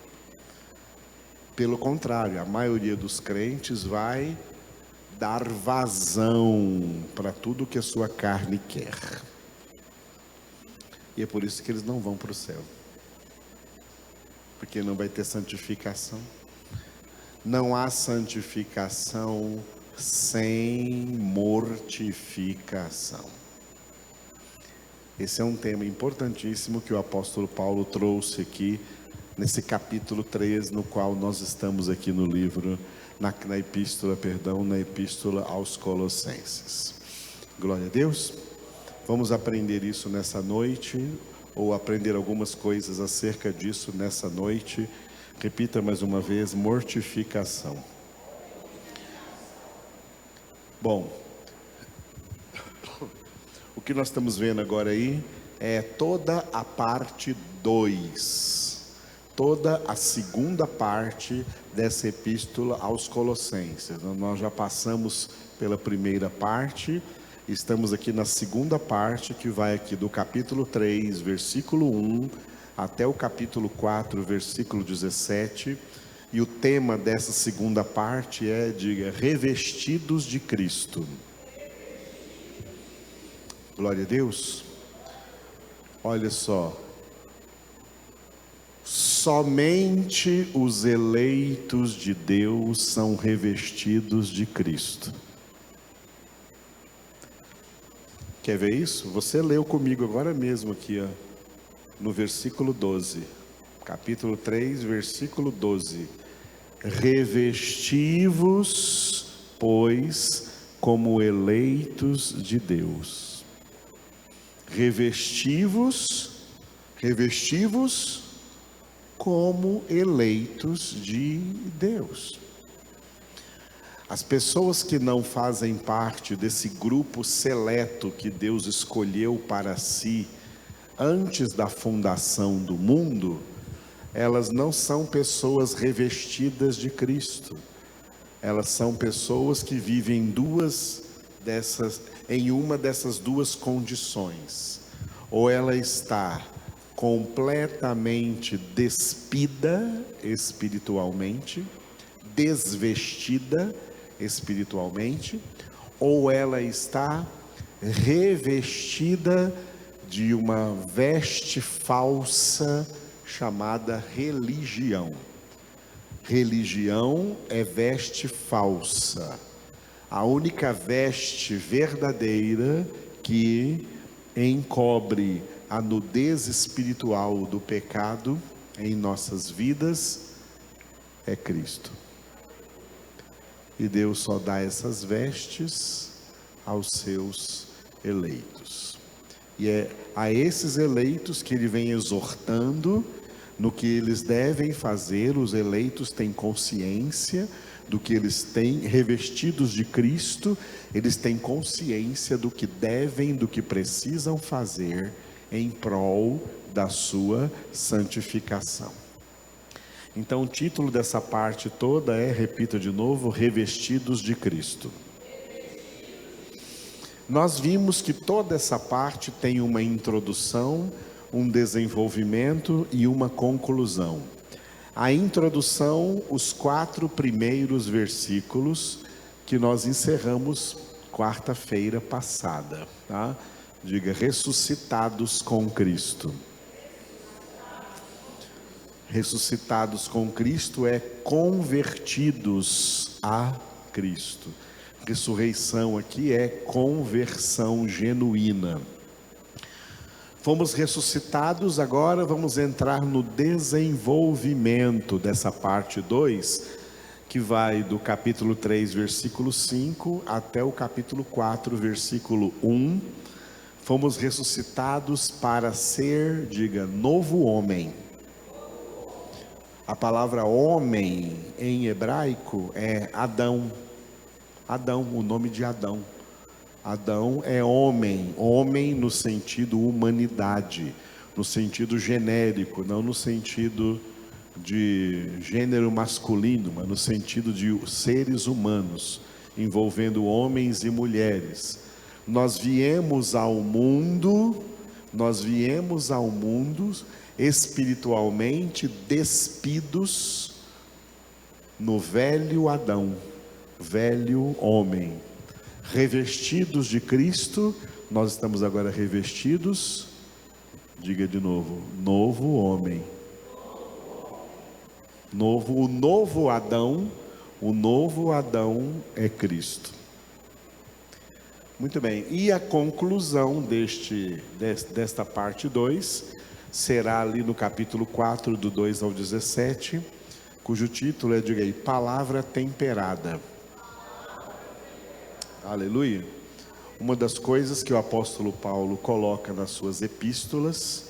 S1: Pelo contrário, a maioria dos crentes vai dar vazão para tudo que a sua carne quer. E é por isso que eles não vão para o céu. Porque não vai ter santificação. Não há santificação sem mortificação. Esse é um tema importantíssimo que o apóstolo Paulo trouxe aqui nesse capítulo 3, no qual nós estamos aqui no livro, na epístola aos Colossenses. Glória a Deus. Vamos aprender isso nessa noite, ou aprender algumas coisas acerca disso nessa noite. Repita mais uma vez: mortificação. Bom, o que nós estamos vendo agora aí é toda a parte 2, toda a segunda parte dessa epístola aos Colossenses. Nós já passamos pela primeira parte, estamos aqui na segunda parte, que vai aqui do capítulo 3, versículo 1, até o capítulo 4, versículo 17. E o tema dessa segunda parte é, diga, revestidos de Cristo. Glória a Deus. Olha só. Somente os eleitos de Deus são revestidos de Cristo. Quer ver isso? Você leu comigo agora mesmo aqui, ó, no versículo 12. Capítulo 3, versículo 12. Revesti-vos, pois, como eleitos de Deus. Revesti-vos como eleitos de Deus. As pessoas que não fazem parte desse grupo seleto que Deus escolheu para si antes da fundação do mundo, elas não são pessoas revestidas de Cristo. Elas são pessoas que vivem em uma dessas duas condições. Ou ela está completamente despida espiritualmente, desvestida espiritualmente, ou ela está revestida de uma veste falsa chamada religião. Religião é veste falsa. A única veste verdadeira que encobre a nudez espiritual do pecado em nossas vidas é Cristo. e Deus só dá essas vestes aos seus eleitos. E é a esses eleitos que ele vem exortando no que eles devem fazer. Os eleitos têm consciência do que eles têm, revestidos de Cristo, eles têm consciência do que devem, do que precisam fazer em prol da sua santificação. Então o título dessa parte toda é, repita de novo, revestidos de Cristo. Nós vimos que toda essa parte tem uma introdução, um desenvolvimento e uma conclusão. A introdução, os 4 primeiros versículos que nós encerramos quarta-feira passada, tá? Diga, ressuscitados com Cristo. Ressuscitados com Cristo é convertidos a Cristo. Ressurreição aqui é conversão genuína. Fomos ressuscitados, agora vamos entrar no desenvolvimento dessa parte 2, que vai do capítulo 3, versículo 5, até o capítulo 4, versículo 1. Fomos ressuscitados para ser, diga, novo homem. A palavra homem em hebraico é Adão. Adão, o nome de Adão. Adão é homem, homem no sentido humanidade, no sentido genérico, não no sentido de gênero masculino, mas no sentido de seres humanos, envolvendo homens e mulheres. Nós viemos ao mundo espiritualmente despidos no velho Adão, velho homem. Revestidos de Cristo, nós estamos agora revestidos, diga de novo, novo homem. O novo Adão é Cristo. Muito bem, e a conclusão desta parte 2 será ali no capítulo 4, do 2 ao 17, cujo título é, diga aí, Palavra Temperada. Aleluia. Uma das coisas que o apóstolo Paulo coloca nas suas epístolas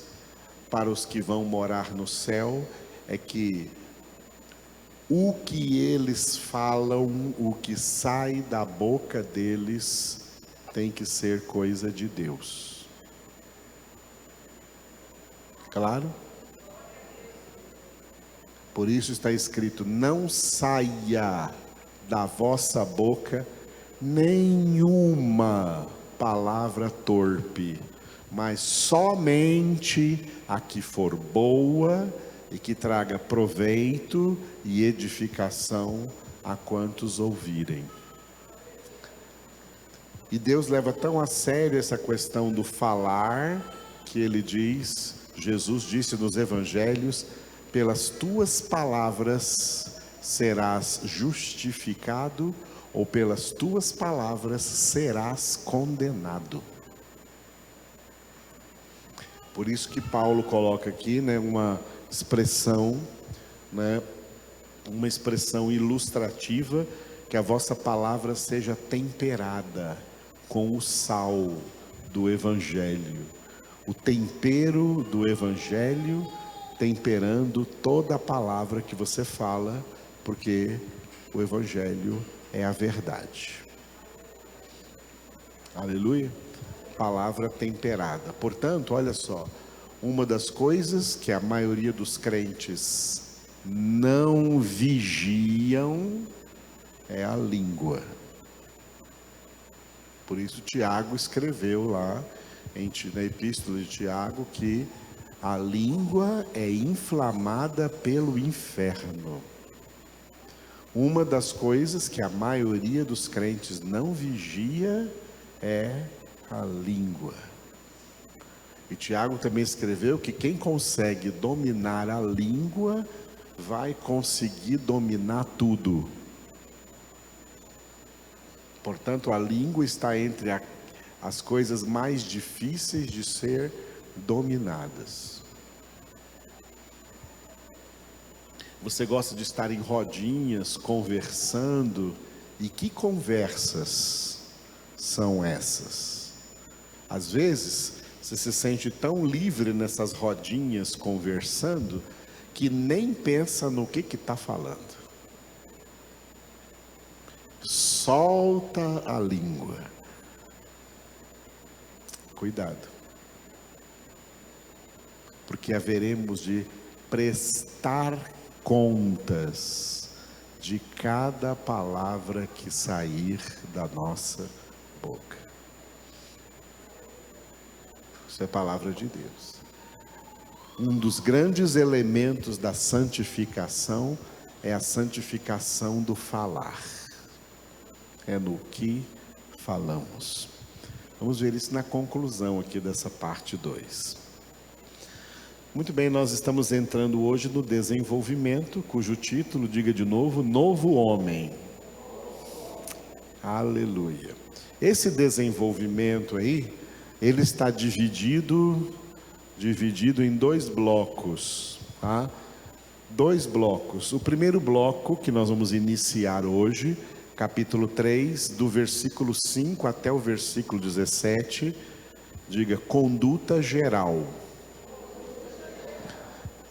S1: para os que vão morar no céu é que o que eles falam, o que sai da boca deles, tem que ser coisa de Deus. Claro? Por isso está escrito: não saia da vossa boca nenhuma palavra torpe, mas somente a que for boa e que traga proveito e edificação a quantos ouvirem. E Deus leva tão a sério essa questão do falar, que ele diz, Jesus disse nos evangelhos: pelas tuas palavras serás justificado, ou pelas tuas palavras serás condenado. Por isso que Paulo coloca aqui, uma expressão, uma expressão ilustrativa, que a vossa palavra seja temperada com o sal do Evangelho. O tempero do Evangelho temperando toda a palavra que você fala, porque o Evangelho é a verdade. Aleluia. Palavra temperada. Portanto, olha só, uma das coisas que a maioria dos crentes não vigiam é a língua. Por isso Tiago escreveu lá na epístola de Tiago que a língua é inflamada pelo inferno. Uma das coisas que a maioria dos crentes não vigia é a língua. E Tiago também escreveu que quem consegue dominar a língua vai conseguir dominar tudo. Portanto, a língua está entre as coisas mais difíceis de ser dominadas. Você gosta de estar em rodinhas, conversando, E que conversas são essas? Às vezes, você se sente tão livre nessas rodinhas conversando, que nem pensa no que está falando. Solta a língua. Cuidado. Porque haveremos de prestar contas de cada palavra que sair da nossa boca. Isso é palavra de Deus. Um dos grandes elementos da santificação é a santificação do falar. É no que falamos. Vamos ver isso na conclusão aqui dessa parte 2. Muito bem, nós estamos entrando hoje no desenvolvimento, cujo título, diga de novo, Novo Homem. Aleluia. Esse desenvolvimento aí, ele está dividido em 2 blocos, tá? 2 blocos. O primeiro bloco que nós vamos iniciar hoje, capítulo 3, do versículo 5 até o versículo 17, diga, conduta geral.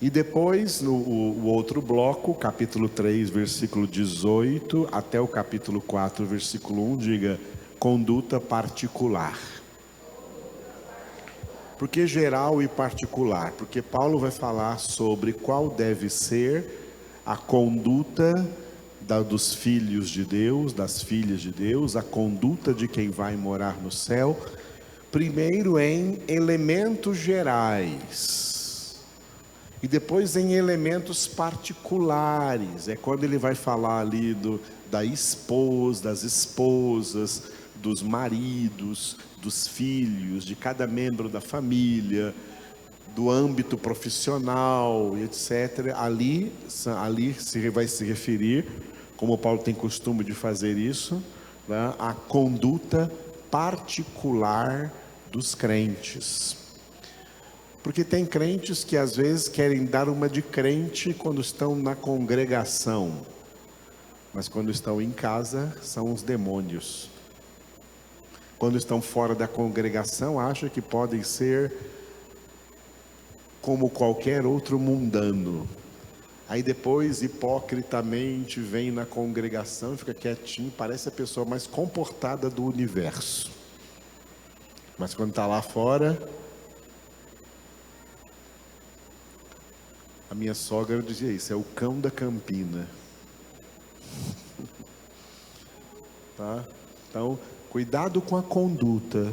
S1: E depois, o outro bloco, capítulo 3, versículo 18, até o capítulo 4, versículo 1, diga, conduta particular. Por que geral e particular? Porque Paulo vai falar sobre qual deve ser a conduta dos filhos de Deus, das filhas de Deus, a conduta de quem vai morar no céu, primeiro em elementos gerais, e depois em elementos particulares. É quando ele vai falar ali das esposas, dos maridos, dos filhos, de cada membro da família, do âmbito profissional, etc. Ali vai se referir, como Paulo tem costume de fazer isso, né, a conduta particular dos crentes. Porque tem crentes que às vezes querem dar uma de crente quando estão na congregação, mas quando estão em casa são os demônios. Quando estão fora da congregação, acham que podem ser como qualquer outro mundano. Aí depois, hipocritamente, vem na congregação e fica quietinho, parece a pessoa mais comportada do universo. Mas quando está lá fora, a minha sogra dizia isso, é o cão da campina. Tá? Então, cuidado com a conduta,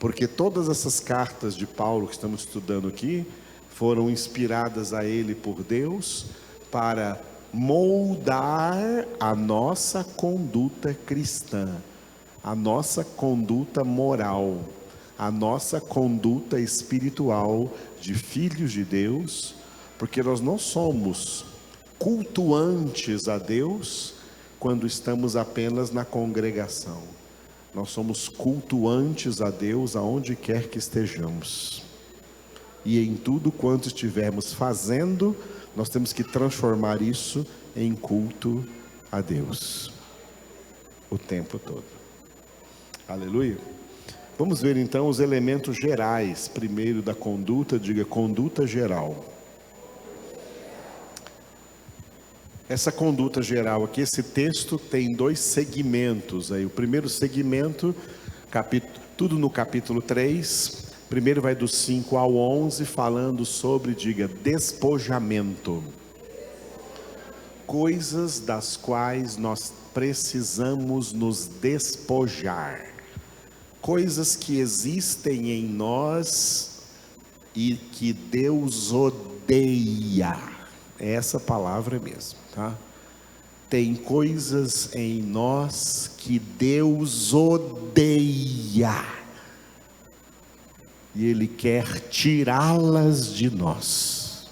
S1: porque todas essas cartas de Paulo que estamos estudando aqui foram inspiradas a ele por Deus para moldar a nossa conduta cristã, a nossa conduta moral, a nossa conduta espiritual de filhos de Deus, porque nós não somos cultuantes a Deus quando estamos apenas na congregação. Nós somos cultuantes a Deus aonde quer que estejamos. E em tudo quanto estivermos fazendo, nós temos que transformar isso em culto a Deus. O tempo todo. Aleluia. Vamos ver então os elementos gerais, primeiro da conduta, diga conduta geral. Essa conduta geral aqui, esse texto tem 2 segmentos aí. O primeiro segmento, tudo no capítulo 3, primeiro vai do 5 ao 11, falando sobre, diga, despojamento. Coisas das quais nós precisamos nos despojar. Coisas que existem em nós e que Deus odeia. É essa palavra mesmo, tá? Tem coisas em nós que Deus odeia. E Ele quer tirá-las de nós.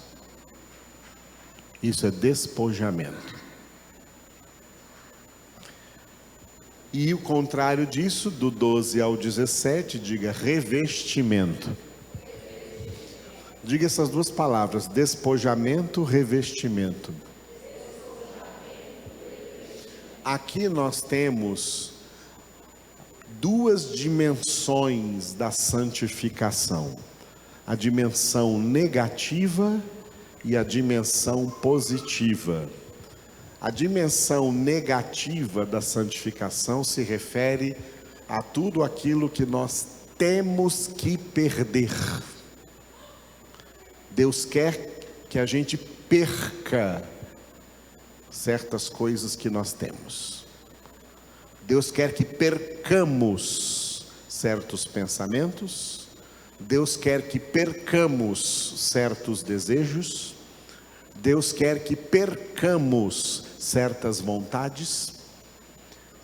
S1: Isso é despojamento. E o contrário disso, do 12 ao 17, diga revestimento. Diga essas 2 palavras, despojamento, revestimento. aqui nós temos duas dimensões da santificação: a dimensão negativa e a dimensão positiva. A dimensão negativa da santificação se refere a tudo aquilo que nós temos que perder. Deus quer que a gente perca certas coisas que nós temos. Deus quer que percamos certos pensamentos. Deus quer que percamos certos desejos. Deus quer que percamos certas vontades.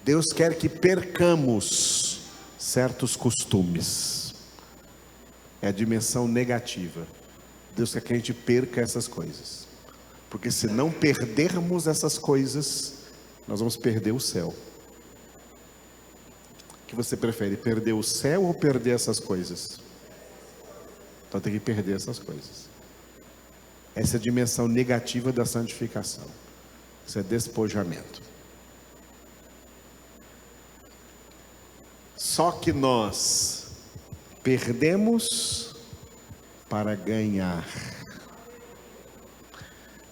S1: Deus quer que percamos certos costumes. É a dimensão negativa. Deus quer que a gente perca essas coisas, porque se não perdermos essas coisas, nós vamos perder o céu. O que você prefere, perder o céu ou perder essas coisas? Então tem que perder essas coisas. Essa é a dimensão negativa da santificação. Isso é despojamento. Só que nós perdemos para ganhar.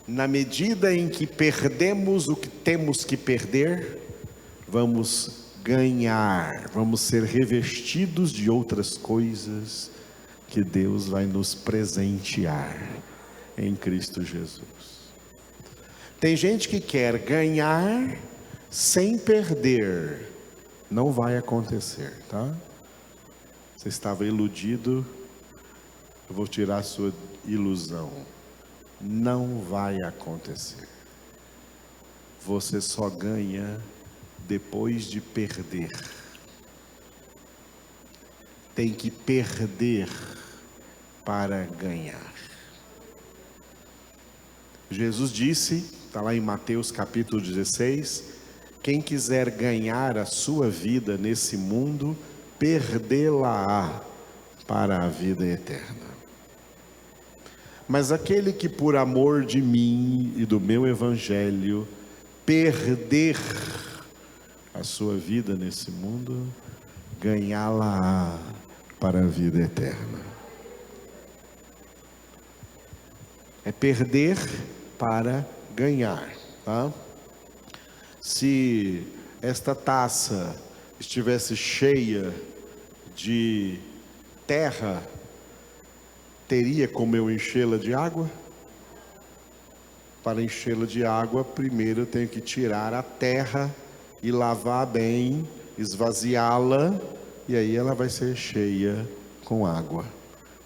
S1: Na medida em que perdemos o que temos que perder, vamos ganhar, vamos ser revestidos de outras coisas que Deus vai nos presentear em Cristo Jesus. Tem gente que quer ganhar sem perder. Não vai acontecer, tá? Você estava iludido, eu vou tirar a sua ilusão. Não vai acontecer. Você só ganha depois de perder. Tem que perder para ganhar. Jesus disse, está lá em Mateus capítulo 16, quem quiser ganhar a sua vida nesse mundo, perdê-la-á para a vida eterna. Mas aquele que por amor de mim e do meu evangelho perder a sua vida nesse mundo, ganhá-la para a vida eterna. É perder para ganhar, tá? Se esta taça estivesse cheia de terra, teria como eu enchê-la de água? Para enchê-la de água, primeiro eu tenho que tirar a terra e lavar bem, esvaziá-la, e aí ela vai ser cheia com água.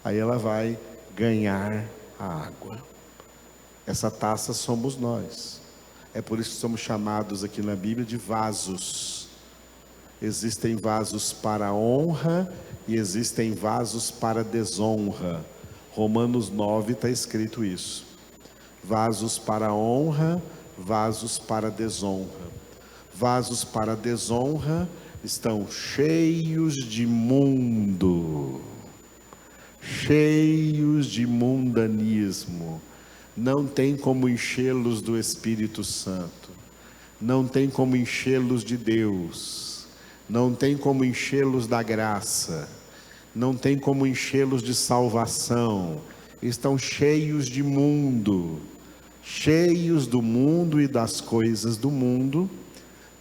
S1: Aí ela vai ganhar a água. Essa taça somos nós. É por isso que somos chamados aqui na Bíblia de vasos. Existem vasos para honra e existem vasos para desonra. Romanos 9 está escrito isso. Vasos para honra, vasos para desonra. Vasos para desonra estão cheios de mundo, cheios de mundanismo. Não tem como enchê-los do Espírito Santo. Não tem como enchê-los de Deus. Não tem como enchê-los da graça. Não tem como enchê-los de salvação. Estão cheios de mundo, cheios do mundo e das coisas do mundo.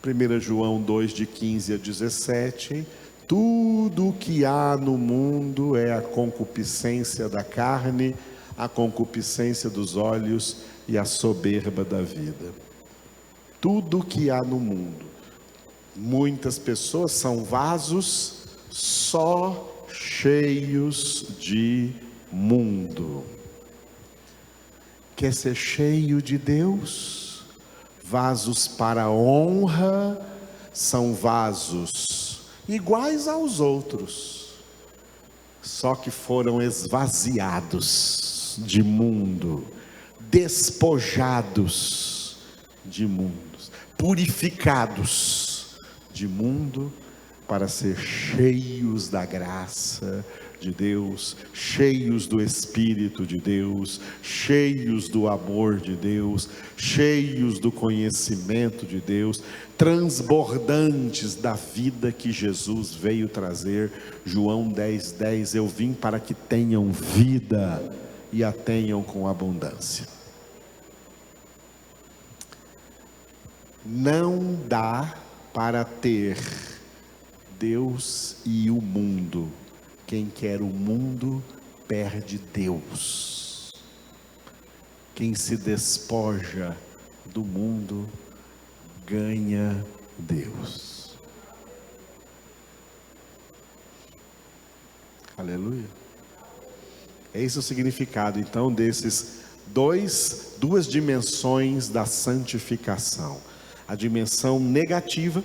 S1: 1 João 2, de 15 a 17, tudo o que há no mundo é a concupiscência da carne, a concupiscência dos olhos e a soberba da vida. Tudo o que há no mundo. Muitas pessoas são vasos só cheios de mundo. Quer ser cheio de Deus? Vasos para honra são vasos iguais aos outros, só que foram esvaziados de mundo, despojados de mundos, purificados de mundo, para ser cheios da graça de Deus, cheios do Espírito de Deus, cheios do amor de Deus, cheios do conhecimento de Deus, transbordantes da vida que Jesus veio trazer. João 10:10, eu vim para que tenham vida e a tenham com abundância. Não dá para ter Deus e o mundo. Quem quer o mundo perde Deus. Quem se despoja do mundo ganha Deus. Aleluia. Esse é o significado então desses duas dimensões da santificação. A dimensão negativa,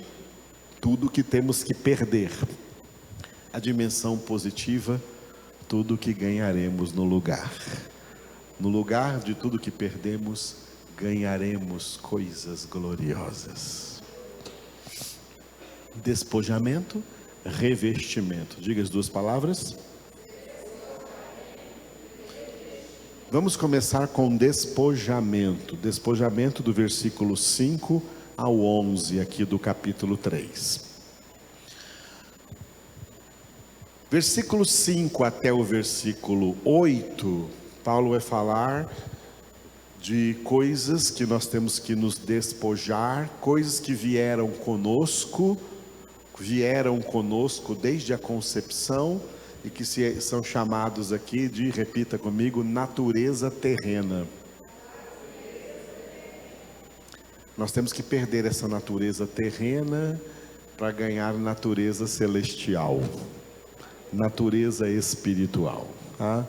S1: tudo que temos que perder. A dimensão positiva, tudo que ganharemos no lugar. No lugar de tudo que perdemos, ganharemos coisas gloriosas. Despojamento, revestimento. Diga as duas palavras. Vamos começar com despojamento. Despojamento do versículo 5 ao 11 aqui do capítulo 3. Versículo 5 até o versículo 8, Paulo vai falar de coisas que nós temos que nos despojar, coisas que vieram conosco desde a concepção e que são chamados aqui de, repita comigo, natureza terrena. Nós temos que perder essa natureza terrena para ganhar natureza celestial, natureza espiritual. Tá?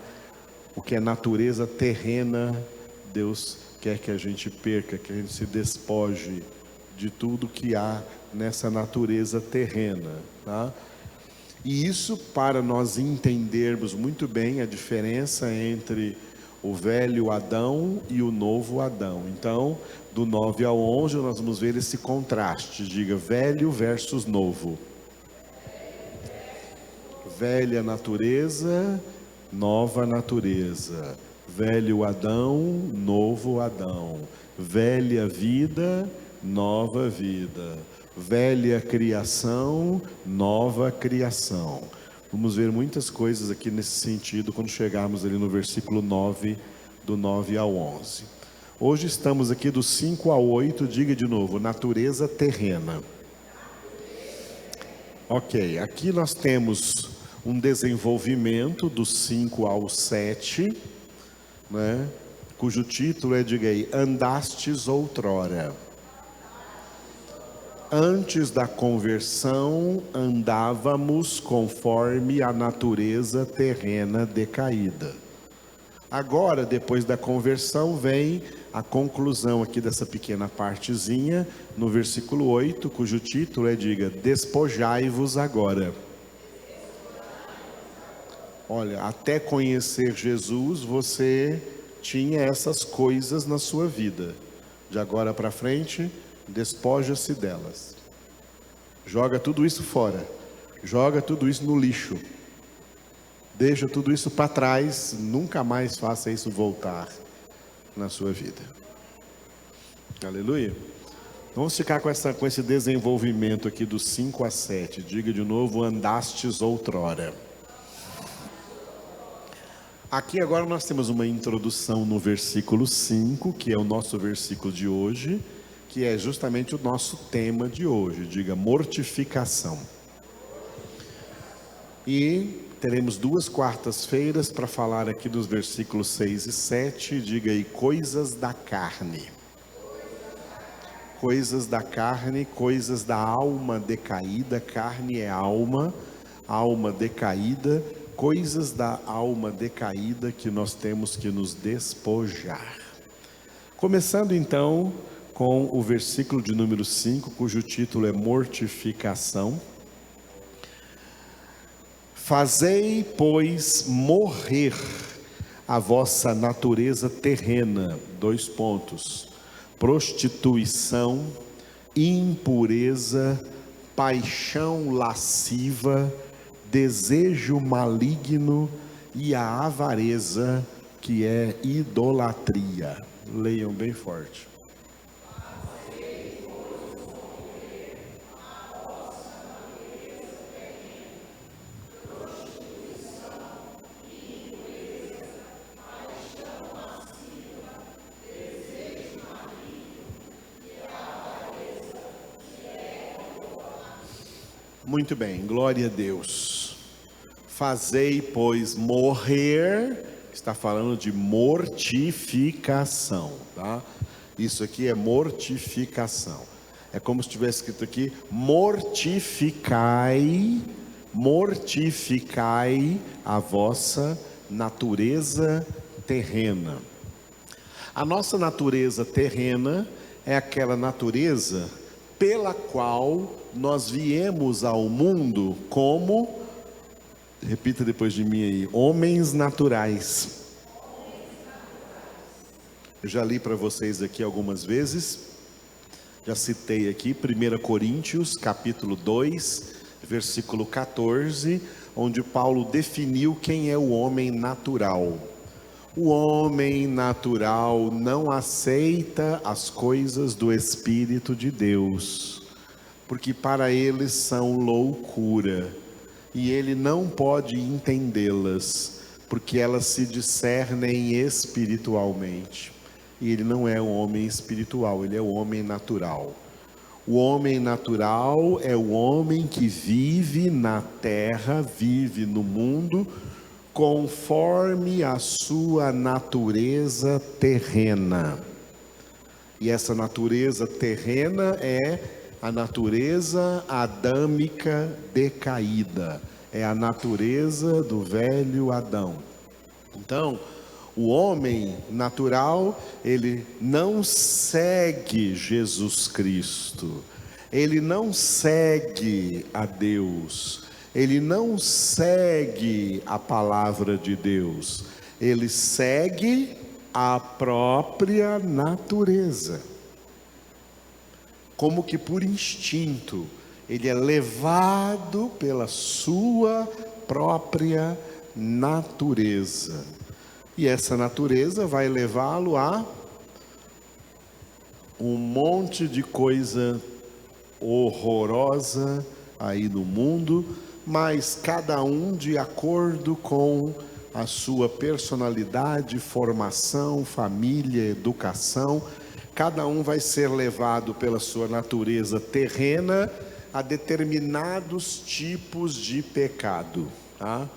S1: O que é natureza terrena, Deus quer que a gente perca, que a gente se despoje de tudo que há nessa natureza terrena. Tá? E isso para nós entendermos muito bem a diferença entre o velho Adão e o novo Adão. Então, do 9 ao 11, nós vamos ver esse contraste. Diga, velho versus novo. Velha natureza, nova natureza. Velho Adão, novo Adão. Velha vida, nova vida. Velha criação, nova criação. Vamos ver muitas coisas aqui nesse sentido quando chegarmos ali no versículo 9, do 9 ao 11. Hoje estamos aqui do 5 ao 8, diga de novo, natureza terrena. Ok, aqui nós temos um desenvolvimento do 5 ao 7, né, cujo título é, diga aí, andastes outrora. Antes da conversão, andávamos conforme a natureza terrena decaída. Agora, depois da conversão, vem a conclusão aqui dessa pequena partezinha, no versículo 8, cujo título é, diga, despojai-vos agora. Olha, até conhecer Jesus, você tinha essas coisas na sua vida. De agora para frente, despoja-se delas. Joga tudo isso fora. Joga tudo isso no lixo. Deixa tudo isso para trás. Nunca mais faça isso voltar na sua vida. Aleluia. Vamos ficar com esse desenvolvimento aqui do 5 a 7. Diga de novo, andastes outrora. Aqui agora nós temos uma introdução no versículo 5, que é o nosso versículo de hoje, que é justamente o nosso tema de hoje, diga, mortificação. E teremos 2 quartas-feiras para falar aqui dos versículos 6 e 7, diga aí, coisas da carne. Coisas da carne, coisas da alma decaída, carne é alma decaída, coisas da alma decaída que nós temos que nos despojar. Começando então com o versículo de número 5, cujo título é mortificação. Fazei, pois, morrer a vossa natureza terrena, : prostituição, impureza, paixão lasciva, desejo maligno e a avareza, que é idolatria. Leiam bem forte. Muito bem, glória a Deus. Fazei, pois, morrer, está falando de mortificação, tá? Isso aqui é mortificação. É como se tivesse escrito aqui: mortificai a vossa natureza terrena. A nossa natureza terrena é aquela natureza pela qual nós viemos ao mundo como, repita depois de mim aí, homens naturais. Eu já li para vocês aqui algumas vezes, já citei aqui 1 Coríntios capítulo 2, versículo 14, onde Paulo definiu quem é o homem natural. O homem natural não aceita as coisas do Espírito de Deus, porque para eles são loucura, e ele não pode entendê-las, porque elas se discernem espiritualmente. E ele não é um homem espiritual, ele é um homem natural. O homem natural é o homem que vive na terra, vive no mundo, conforme a sua natureza terrena. E essa natureza terrena é a natureza adâmica decaída, é a natureza do velho Adão. Então, o homem natural, ele não segue Jesus Cristo, ele não segue a Deus, ele não segue a palavra de Deus, ele segue a própria natureza. Como que por instinto, ele é levado pela sua própria natureza. E essa natureza vai levá-lo a um monte de coisa horrorosa aí no mundo, mas cada um de acordo com a sua personalidade, formação, família, educação. Cada um vai ser levado pela sua natureza terrena a determinados tipos de pecado, tá?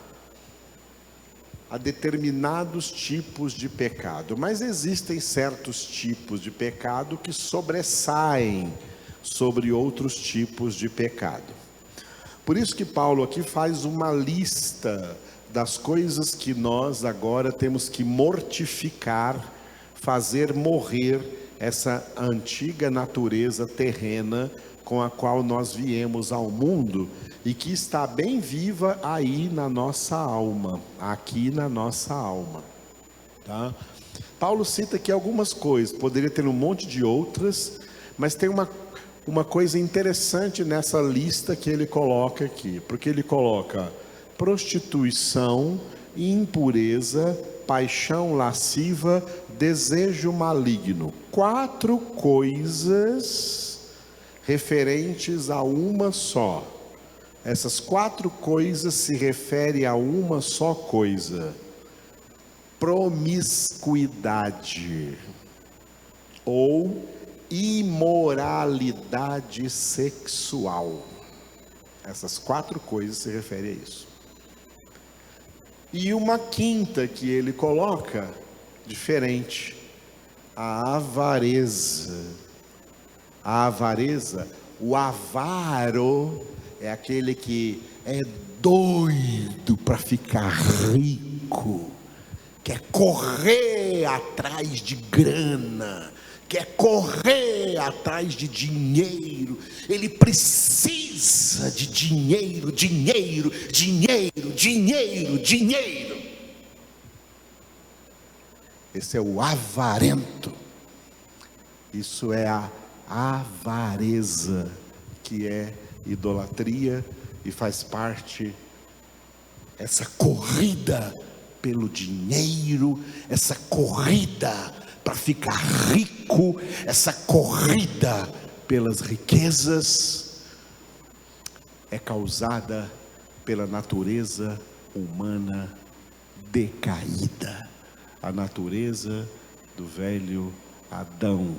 S1: A determinados tipos de pecado. Mas existem certos tipos de pecado que sobressaem sobre outros tipos de pecado. Por isso que Paulo aqui faz uma lista das coisas que nós agora temos que mortificar, fazer morrer essa antiga natureza terrena com a qual nós viemos ao mundo e que está bem viva aí na nossa alma, aqui na nossa alma, tá? Paulo cita aqui algumas coisas, poderia ter um monte de outras, mas tem uma coisa interessante nessa lista que ele coloca aqui, porque ele coloca prostituição, impureza, paixão lasciva, desejo maligno. 4 coisas referentes a uma só. Essas 4 coisas se referem a uma só coisa: promiscuidade ou imoralidade sexual. Essas 4 coisas se referem a isso. E uma quinta que ele coloca, diferente: a avareza. A avareza, o avaro é aquele que é doido para ficar rico, quer correr atrás de grana, quer correr atrás de dinheiro, ele precisa de dinheiro, dinheiro, dinheiro, dinheiro, dinheiro. Esse é o avarento. Isso é a avareza, que é idolatria e faz parte essa corrida pelo dinheiro, essa corrida para ficar rico, essa corrida pelas riquezas, é causada pela natureza humana decaída, a natureza do velho Adão,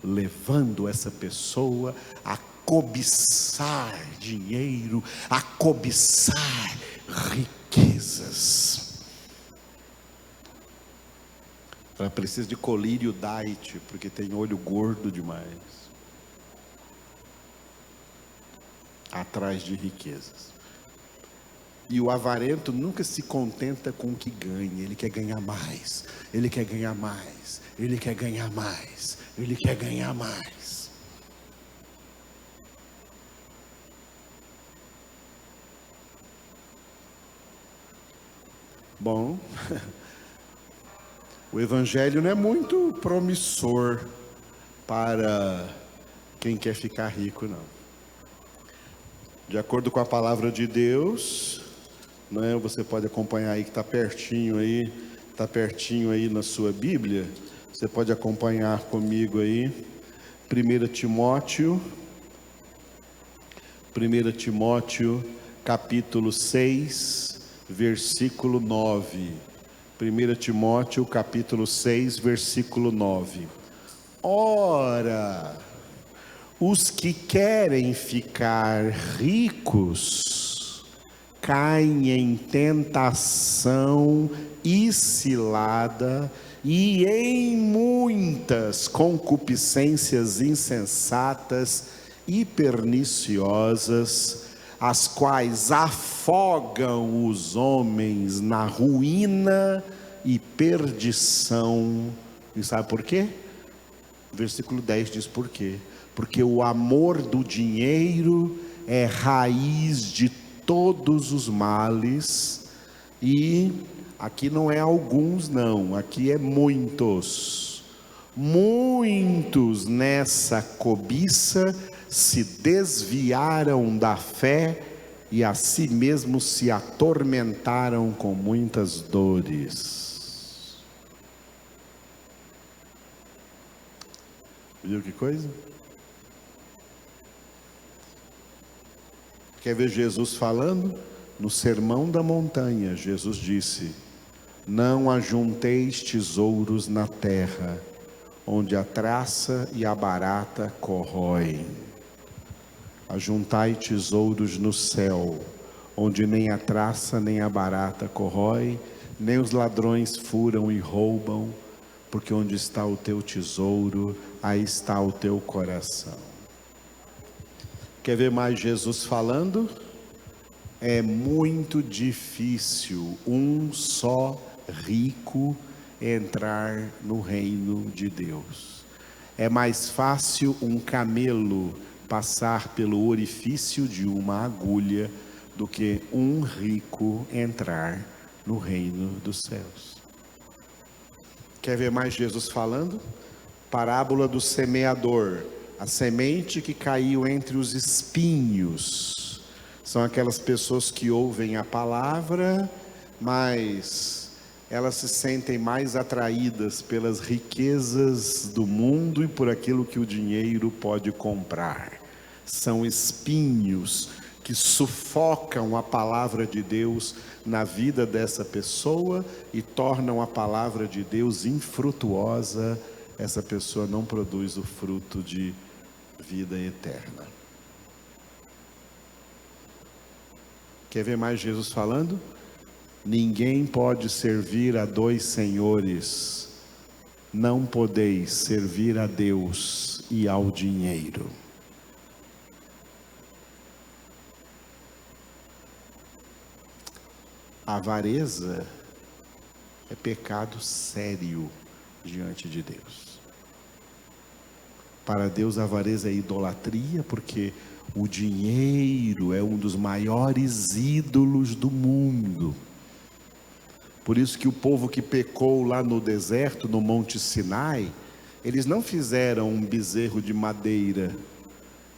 S1: levando essa pessoa a cobiçar dinheiro, a cobiçar riquezas. Ela precisa de colírio diet, porque tem olho gordo demais, atrás de riquezas. E o avarento nunca se contenta com o que ganha, ele quer ganhar mais, ele quer ganhar mais, ele quer ganhar mais, ele quer ganhar mais. Bom, o evangelho não é muito promissor para quem quer ficar rico, não. De acordo com a palavra de Deus, né, você pode acompanhar aí que está pertinho aí na sua Bíblia. Você pode acompanhar comigo aí, 1 Timóteo, capítulo 6, versículo 9. 1 Timóteo, capítulo 6, versículo 9. Ora, os que querem ficar ricos caem em tentação e cilada e em muitas concupiscências insensatas e perniciosas, as quais afogam os homens na ruína e perdição. E sabe por quê? O versículo 10 diz por quê? Porque o amor do dinheiro é raiz de todos os males, e aqui não é alguns não, aqui é muitos. Muitos nessa cobiça se desviaram da fé e a si mesmos se atormentaram com muitas dores. Viu que coisa? Quer ver Jesus falando? No Sermão da Montanha, Jesus disse: não ajunteis tesouros na terra, onde a traça e a barata corroem. Ajuntai tesouros no céu, onde nem a traça nem a barata corrói, nem os ladrões furam e roubam, porque onde está o teu tesouro, aí está o teu coração. Quer ver mais Jesus falando? É muito difícil um só rico entrar no reino de Deus. É mais fácil um camelo passar pelo orifício de uma agulha do que um rico entrar no reino dos céus. Quer ver mais Jesus falando? Parábola do semeador. A semente que caiu entre os espinhos são aquelas pessoas que ouvem a palavra, mas elas se sentem mais atraídas pelas riquezas do mundo e por aquilo que o dinheiro pode comprar. São espinhos que sufocam a palavra de Deus na vida dessa pessoa e tornam a palavra de Deus infrutuosa. Essa pessoa não produz o fruto de vida eterna. Quer ver mais Jesus falando? Ninguém pode servir a dois senhores. Não podeis servir a Deus e ao dinheiro. A avareza é pecado sério diante de Deus. Para Deus a avareza é idolatria, porque o dinheiro é um dos maiores ídolos do mundo. Por isso que o povo que pecou lá no deserto, no Monte Sinai, eles não fizeram um bezerro de madeira,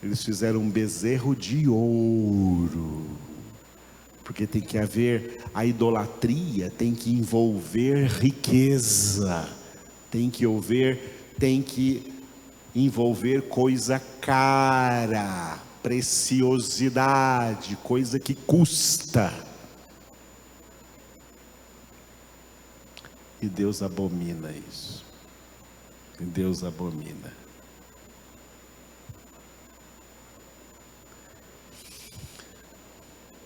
S1: eles fizeram um bezerro de ouro. Porque tem que haver, a idolatria tem que envolver riqueza, tem que envolver coisa cara, preciosidade, coisa que custa. E Deus abomina isso. E Deus abomina.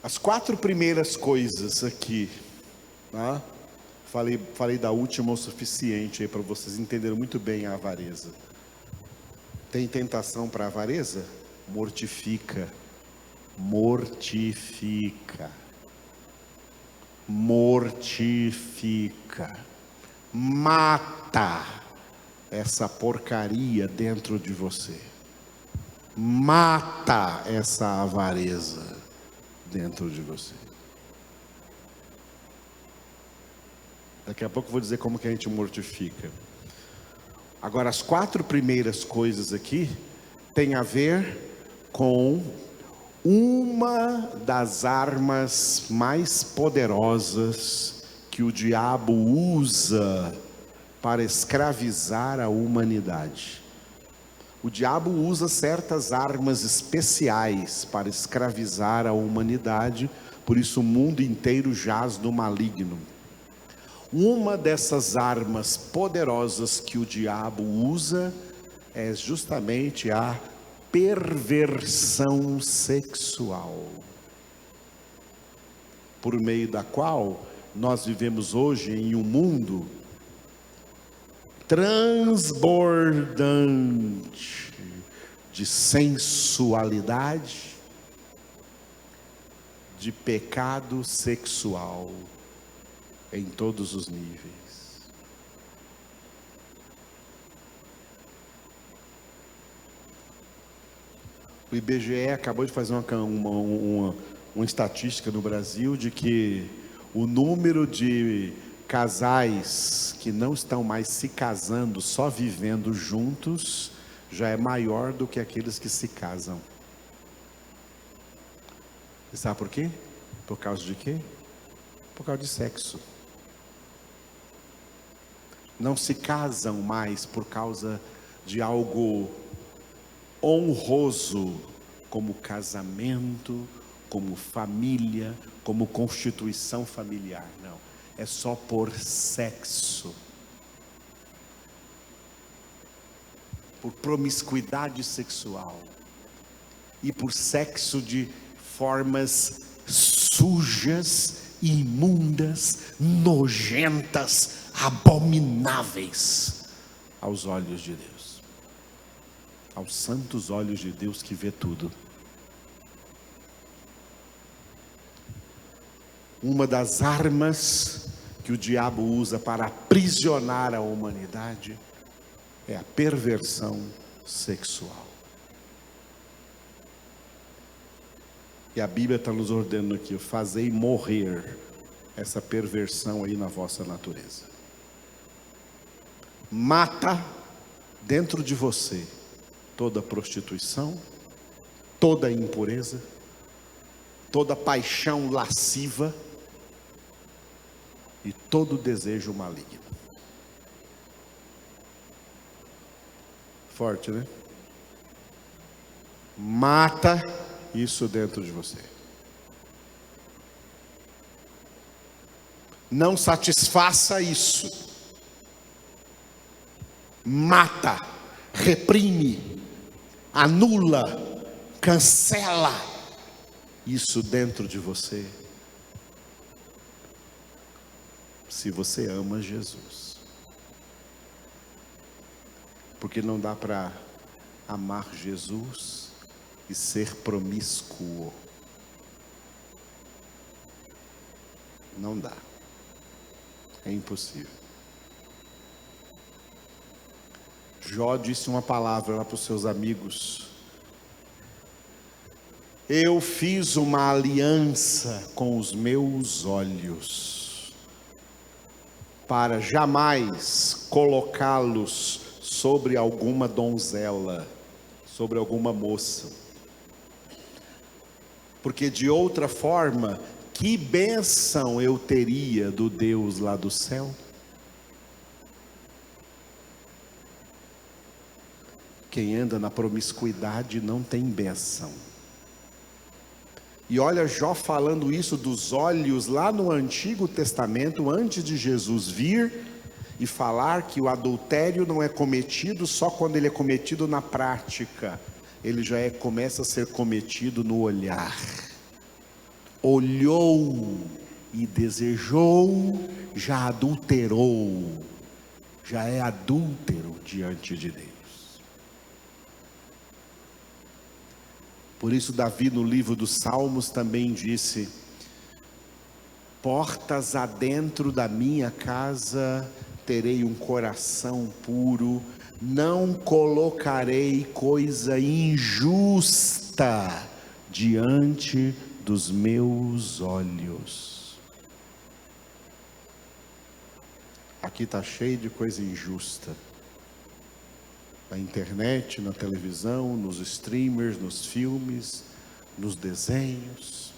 S1: As 4 primeiras coisas aqui, tá? Falei da última o suficiente aí para vocês entenderem muito bem a avareza. Tem tentação para a avareza? Mortifica. Mortifica. Mortifica. Mata essa porcaria dentro de você. Mata essa avareza dentro de você. Daqui a pouco eu vou dizer como que a gente mortifica. Agora, as 4 primeiras coisas aqui tem a ver com uma das armas mais poderosas que o diabo usa para escravizar a humanidade. O diabo usa certas armas especiais para escravizar a humanidade, por isso o mundo inteiro jaz no maligno. Uma dessas armas poderosas que o diabo usa é justamente a perversão sexual, por meio da qual nós vivemos hoje em um mundo transbordante de sensualidade, de pecado sexual em todos os níveis. O IBGE acabou de fazer uma estatística no Brasil de que o número de casais que não estão mais se casando, só vivendo juntos, já é maior do que aqueles que se casam. E sabe por quê? Por causa de quê? Por causa de sexo. Não se casam mais por causa de algo honroso, como casamento, como família, como constituição familiar. Não, é só por sexo, por promiscuidade sexual e por sexo de formas sujas, imundas, nojentas, abomináveis aos olhos de Deus, aos santos olhos de Deus que vê tudo. Uma das armas que o diabo usa para aprisionar a humanidade é a perversão sexual. E a Bíblia está nos ordenando aqui: fazei morrer essa perversão aí na vossa natureza. Mata dentro de você toda prostituição, toda impureza, toda paixão lasciva e todo desejo maligno. Forte, né? Mata isso dentro de você. Não satisfaça isso. Mata, reprime, anula, cancela isso dentro de você. Se você ama Jesus. Porque não dá para amar Jesus e ser promíscuo. Não dá. É impossível. Jó disse uma palavra lá para os seus amigos: eu fiz uma aliança com os meus olhos, para jamais colocá-los sobre alguma donzela, sobre alguma moça, porque de outra forma que bênção eu teria do Deus lá do céu? Quem anda na promiscuidade não tem bênção. E olha Jó falando isso dos olhos lá no Antigo Testamento, antes de Jesus vir e falar que o adultério não é cometido só quando ele é cometido na prática. Ele já começa a ser cometido no olhar. Olhou e desejou, já adulterou, já é adúltero diante de Deus. Por isso Davi no livro dos Salmos também disse: portas adentro da minha casa terei um coração puro, não colocarei coisa injusta diante dos meus olhos. Aqui está cheio de coisa injusta. Na internet, na televisão, nos streamers, nos filmes, nos desenhos.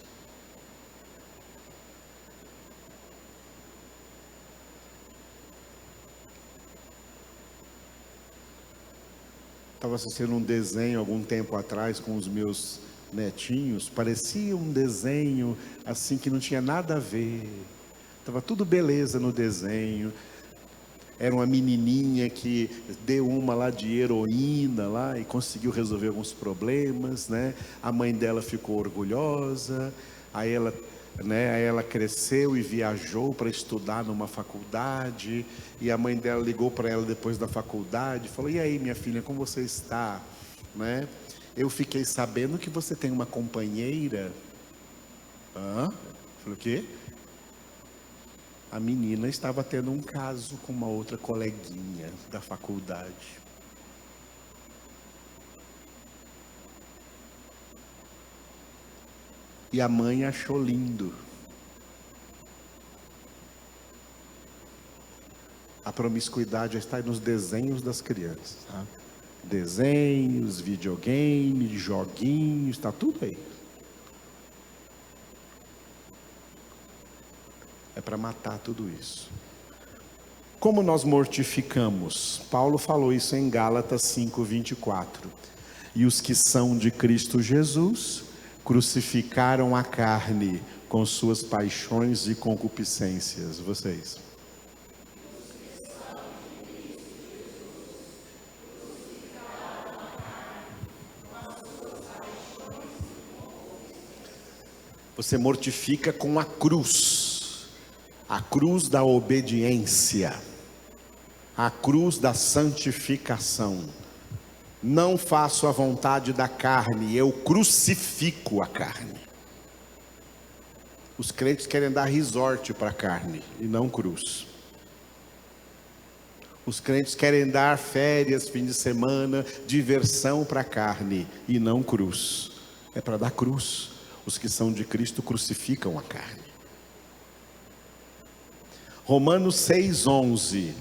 S1: Estava assistindo um desenho algum tempo atrás com os meus netinhos. Parecia um desenho assim que não tinha nada a ver. Estava tudo beleza no desenho. Era uma menininha que deu uma lá de heroína lá e conseguiu resolver alguns problemas, né? A mãe dela ficou orgulhosa, aí ela cresceu e viajou para estudar numa faculdade, e a mãe dela ligou para ela depois da faculdade e falou: e aí minha filha, como você está? Né? Eu fiquei sabendo que você tem uma companheira. Falei: o quê? A menina estava tendo um caso com uma outra coleguinha da faculdade. E a mãe achou lindo. A promiscuidade está nos desenhos das crianças, tá? Desenhos, videogame, joguinhos, está tudo aí. É para matar tudo isso. Como nós mortificamos? Paulo falou isso em Gálatas 5:24. E os que são de Cristo Jesus crucificaram a carne com suas paixões e concupiscências. Vocês? Você mortifica com a cruz. A cruz da obediência, a cruz da santificação. Não faço a vontade da carne, eu crucifico a carne. Os crentes querem dar resort para a carne e não cruz. Os crentes querem dar férias, fim de semana, diversão para a carne e não cruz. É para dar cruz. Os que são de Cristo crucificam a carne. Romanos 6:11.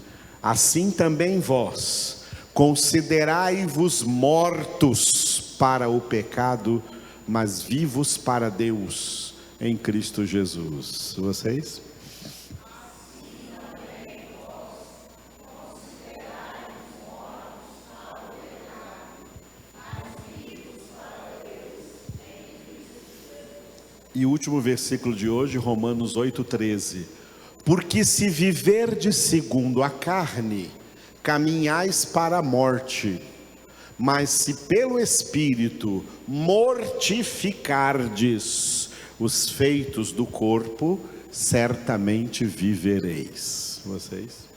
S1: Assim também vós, considerai-vos mortos para o pecado, mas vivos para Deus em Cristo Jesus. Vocês? E o último versículo de hoje, Romanos 8:13. Porque se viverdes segundo a carne, caminhais para a morte, mas se pelo Espírito mortificardes os feitos do corpo, certamente vivereis. Vocês?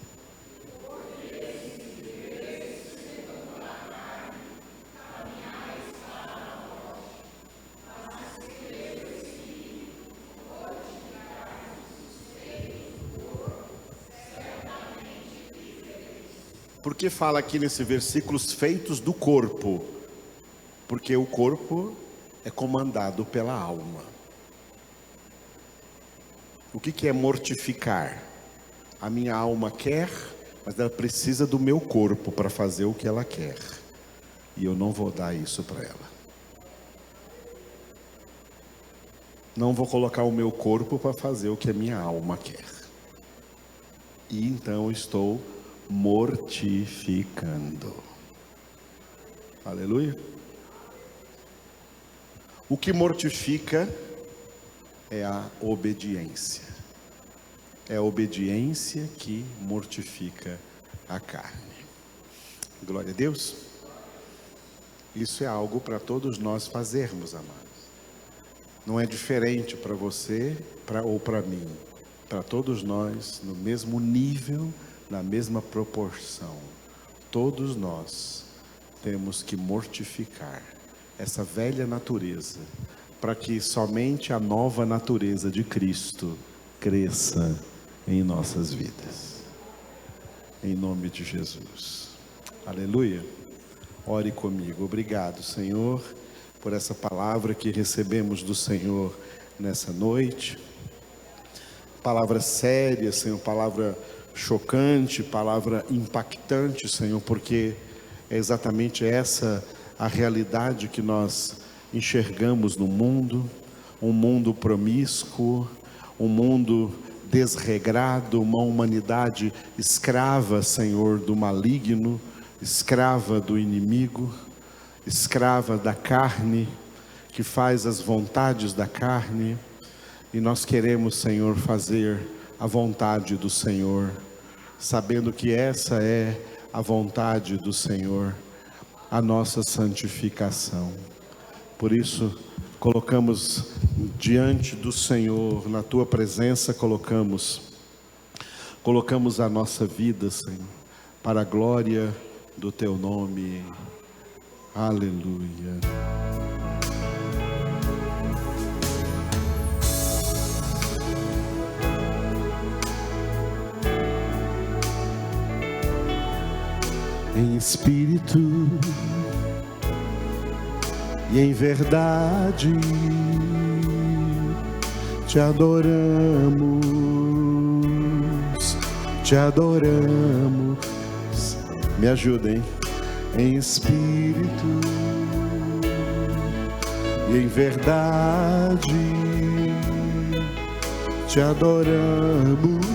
S1: Por que fala aqui nesse versículo os feitos do corpo? Porque o corpo é comandado pela alma. O que é mortificar? A minha alma quer, mas ela precisa do meu corpo para fazer o que ela quer. E eu não vou dar isso para ela. Não vou colocar o meu corpo para fazer o que a minha alma quer. E então estou mortificando. Aleluia. O que mortifica é a obediência. É a obediência que mortifica a carne. Glória a Deus. Isso é algo para todos nós fazermos, amados. Não é diferente para você ou para mim. Para todos nós, no mesmo nível, na mesma proporção. Todos nós temos que mortificar essa velha natureza, para que somente a nova natureza de Cristo cresça em nossas vidas. Em nome de Jesus. Aleluia. Ore comigo. Obrigado, Senhor, por essa palavra que recebemos do Senhor nessa noite. Palavra séria, Senhor, palavra chocante, palavra impactante, Senhor, porque é exatamente essa a realidade que nós enxergamos no mundo, um mundo promíscuo, um mundo desregrado, uma humanidade escrava, Senhor, do maligno, escrava do inimigo, escrava da carne, que faz as vontades da carne, e nós queremos, Senhor, fazer a vontade do Senhor, sabendo que essa é a vontade do Senhor, a nossa santificação. Por isso, colocamos diante do Senhor, na Tua presença, colocamos a nossa vida, Senhor, para a glória do Teu nome. Aleluia. Em espírito e em verdade te adoramos, te adoramos. Me ajudem. Em espírito e em verdade te adoramos,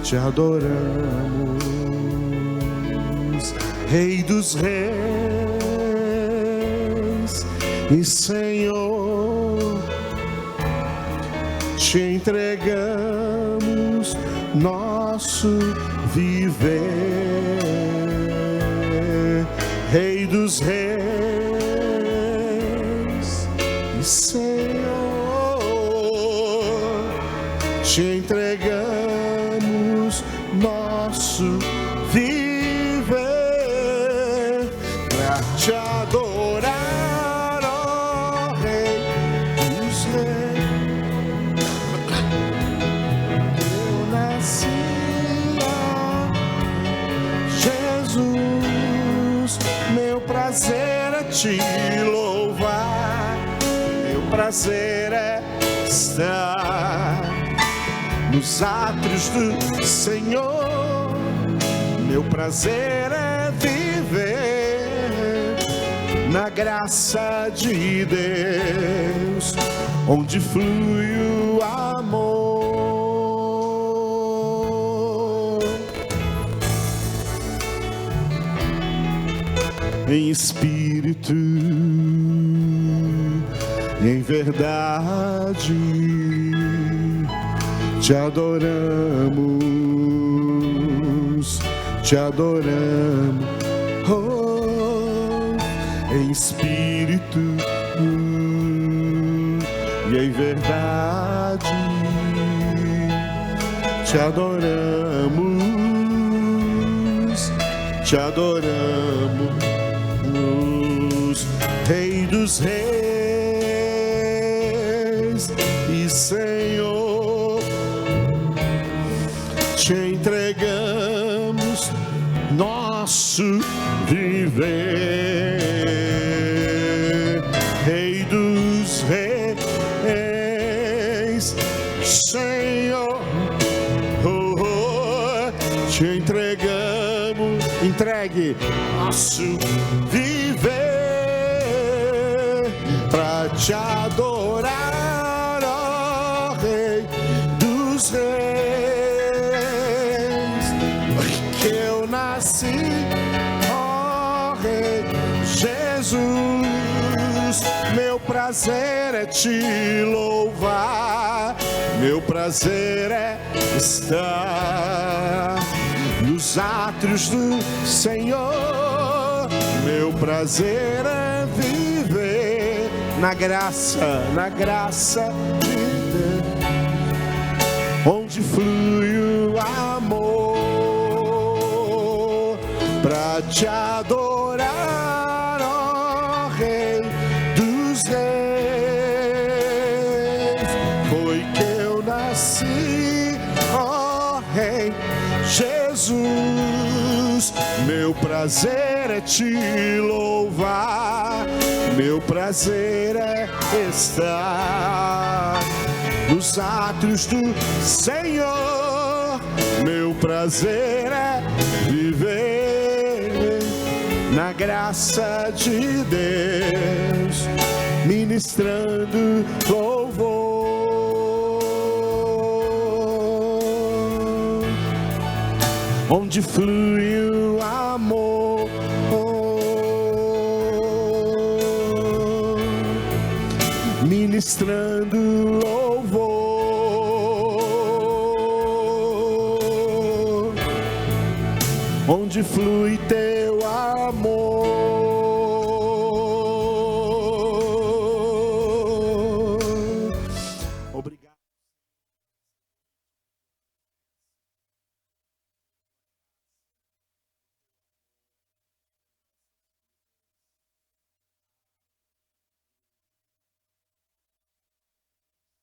S1: te adoramos. Rei dos reis e Senhor, te entregamos nosso viver. Rei dos reis e Senhor, te entregamos nosso viver para te adorar, ó Rei dos reis. Eu nasci, Jesus, meu prazer é te louvar, meu prazer é estar nos átrios do Senhor, meu prazer é viver na graça de Deus, onde flui o amor. Em espírito e em verdade te adoramos, te adoramos. Oh, em espírito e em verdade te adoramos, te adoramos. Rei dos reis e Senhor, te entregamos nosso viver. Rei dos reis, Senhor, te entregamos, entregue nosso viver. pra te adorar, ó Rei dos Reis, que eu nasci, ó Rei Jesus. Meu prazer é te louvar, meu prazer é estar nos átrios do Senhor, meu prazer é viver na graça de Deus, onde flui o amor, pra te adorar, ó Rei dos Reis. Foi que eu nasci, ó Rei Jesus. Meu prazer é te louvar, meu prazer é estar nos átrios do Senhor, meu prazer é viver na graça de Deus, ministrando louvor, onde flui o amor, ministrando louvor, onde flui teu amor.